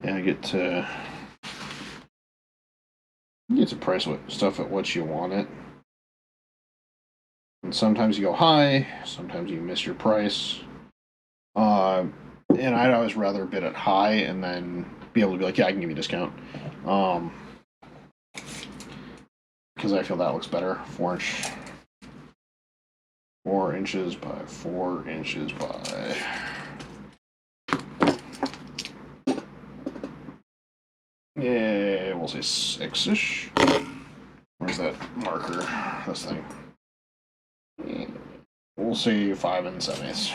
yeah, you get to price stuff at what you want it. And sometimes you go high, sometimes you miss your price. And I'd always rather bid at high and then be able to be like, yeah, I can give you a discount. Because I feel that looks better. 4 inches by 4 inches by. Yeah, we'll say 6-ish. Where's that marker? This thing. Yeah, we'll say 5 7/8.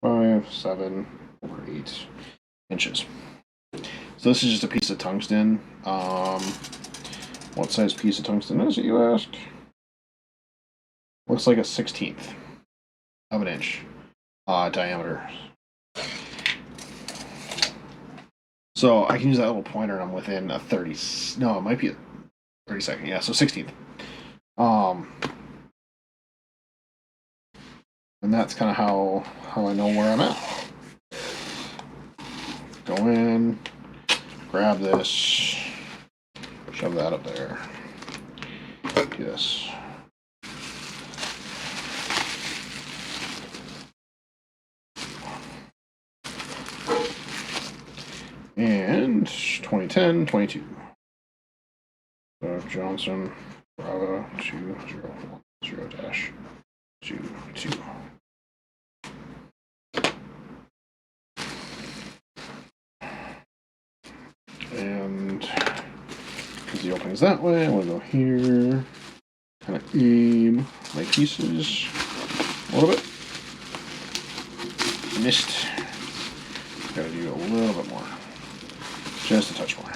5, 7, or 8 inches. So this is just a piece of tungsten. What size piece of tungsten is it, you ask? Looks like a 1/16 of an inch diameter. So I can use that little pointer and I'm within a 30... No, it might be a 32nd. Yeah, so 16th. And that's kind of how I know where I'm at. Go in, grab this, shove that up there. Do this. And 2010, 22. Johnson, Bravo 2010-22. And because the opening is that way, I'm going to go here, kind of aim my pieces a little bit. Missed. Got to do a little bit more. Just a touch more.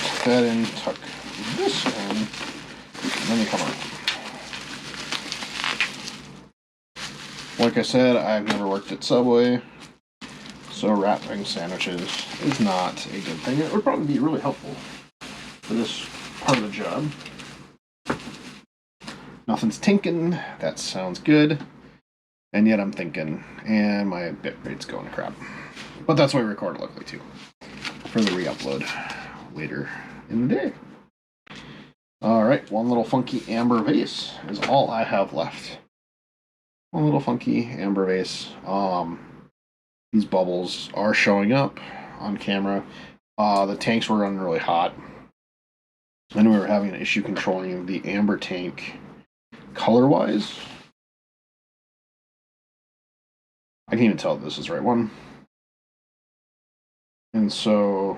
Tuck that in, tuck this in, and then you come around. Like I said, I've never worked at Subway, so wrapping sandwiches is not a good thing. It would probably be really helpful for this part of the job. Nothing's tinking. That sounds good. And yet I'm thinking, and my bit rate's going to crap. But that's why I record it locally too, for the re-upload later in the day. Alright, one little funky amber vase is all I have left. One little funky amber vase. These bubbles are showing up on camera. The tanks were running really hot. And we were having an issue controlling the amber tank color-wise. I can't even tell if this is the right one. And so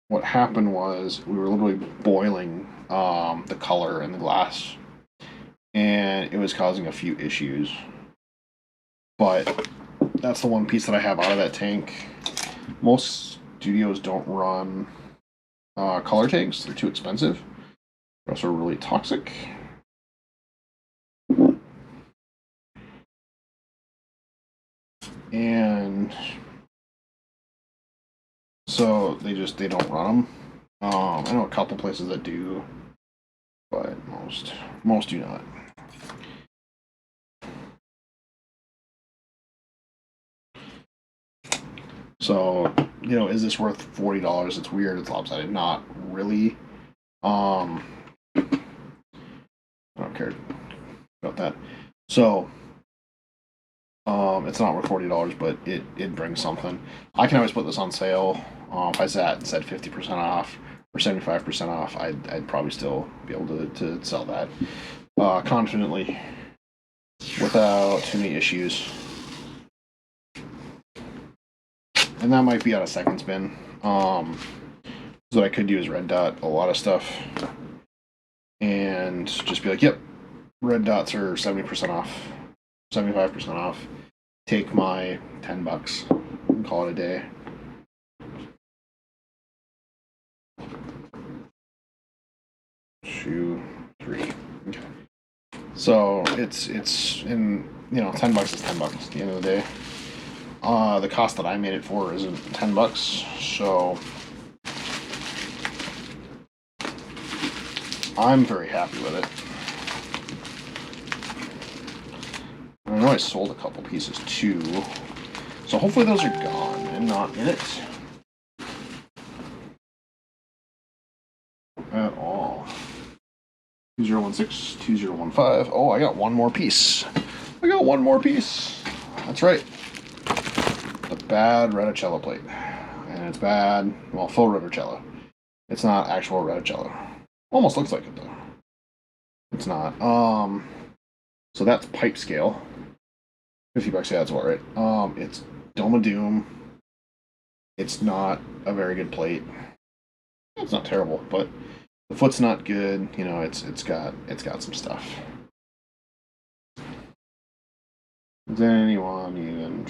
what happened was we were literally boiling the color in the glass, and it was causing a few issues. But that's the one piece that I have out of that tank. Most studios don't run color tanks. They're too expensive. They're also really toxic. And so they don't run them. I know a couple places that do, but most do not. So, you know, is this worth $40? It's weird, it's lopsided. Not really. I don't care about that. So, it's not worth $40, but it brings something. I can always put this on sale. If I said 50% off or 75% off, I'd probably still be able to sell that confidently without too many issues. And that might be on a second spin. So what I could do is red dot a lot of stuff and just be like, yep, red dots are 70% off, 75% off. Take my $10 and call it a day. Two, three. Okay. So it's in, you know, $10 is $10 at the end of the day. The cost that I made it for isn't $10, so I'm very happy with it. I know I sold a couple pieces too, so hopefully those are gone and not in it at all. 2016, 2015. Oh, I got one more piece. That's right. The bad Reticello plate. And it's bad, well, full Reticello. It's not actual Reticello. Almost looks like it though. It's not. So that's pipe scale. $50, yeah, that's about right. It's Dome of Doom. It's not a very good plate. It's not terrible, but the foot's not good. You know, it's got some stuff. Does anyone even?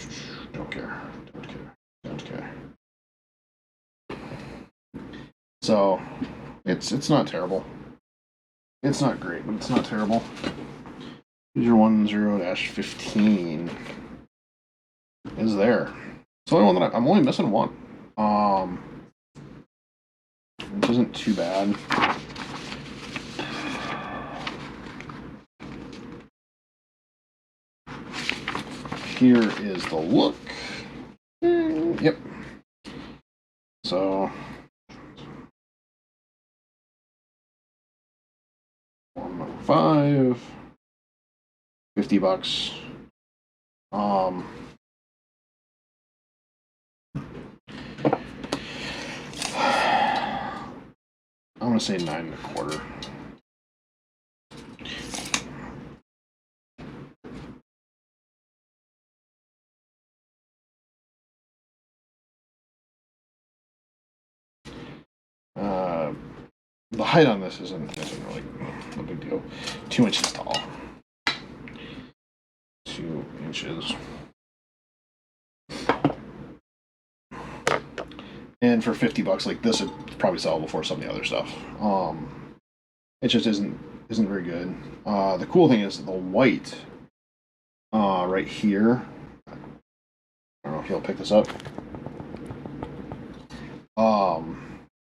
Don't care. So it's not terrible. It's not great, but it's not terrible. Here's your 10-15 is there. It's the only one that I'm only missing one. Which isn't too bad. Here is the look. Yep. So 105, $50. I'm gonna say 9.25. The height on this isn't really a big deal. 2 inches tall. 2 inches. And for $50, like this would probably sell before some of the other stuff. It just isn't very good. The cool thing is the white right here. I don't know if you'll pick this up.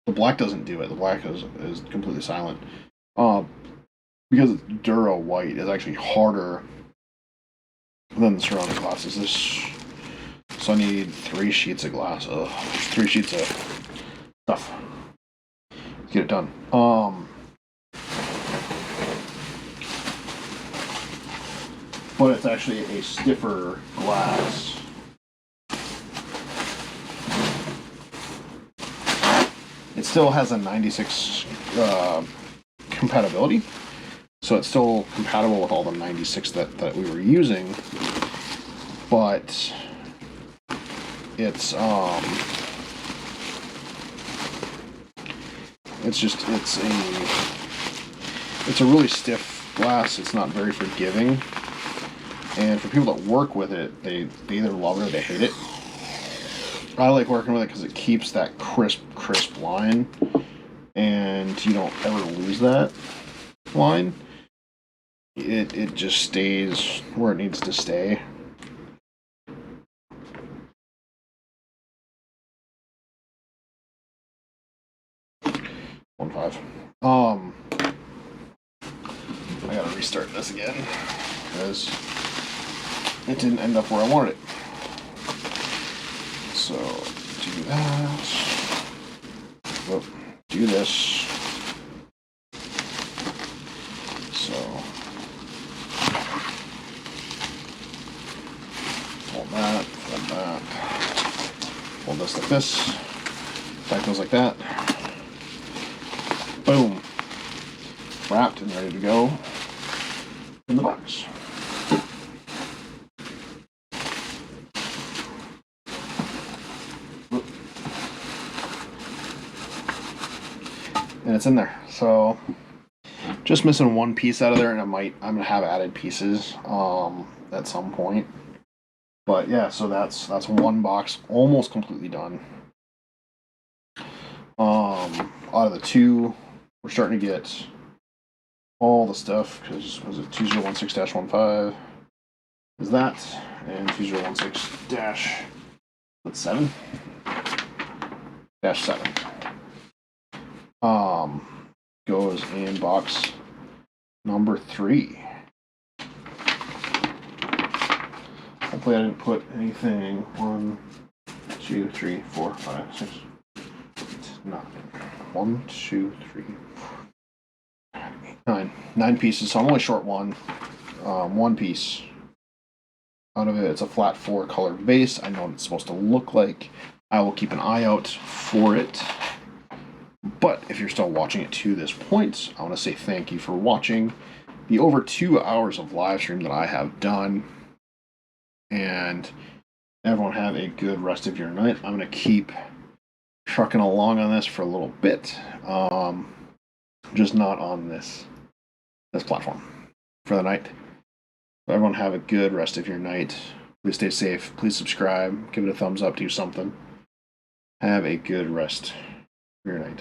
The black doesn't do it. The black is completely silent. Because it's Duro white is actually harder than the surrounding glasses. So I need 3 sheets of glass. 3 sheets of stuff. get it done. But it's actually a stiffer glass. It still has a 96 compatibility, so it's still compatible with all the 96 that we were using, but it's a really stiff glass. It's not very forgiving, and for people that work with it, they either love it or they hate it. I like working with it because it keeps that crisp line, and you don't ever lose that line. It just stays where it needs to stay. I gotta restart this again because it didn't end up where I wanted it. So do that. Whoop, do this. So hold that, hold that. Hold this like this. That goes like that. Boom. Wrapped and ready to go in the box. And it's in there. So just missing one piece out of there, and I'm gonna have added pieces at some point. But yeah, so that's one box almost completely done. Out of the two, we're starting to get all the stuff, because was it 2016-15 is that, and 2016-7 goes in box number 3. Hopefully I didn't put anything 1, 2, 3, 4, 5, 6, 9. 1, 2, 3, 4, 9. 9 pieces, so I'm only short one. One piece out of it. It's a flat 4 color vase. I know what it's supposed to look like. I will keep an eye out for it. But if you're still watching it to this point, I want to say thank you for watching the over 2 hours of live stream that I have done. And everyone have a good rest of your night. I'm going to keep trucking along on this for a little bit. Just not on this platform for the night. So everyone have a good rest of your night. Please stay safe. Please subscribe. Give it a thumbs up. Do something. Have a good rest of your night.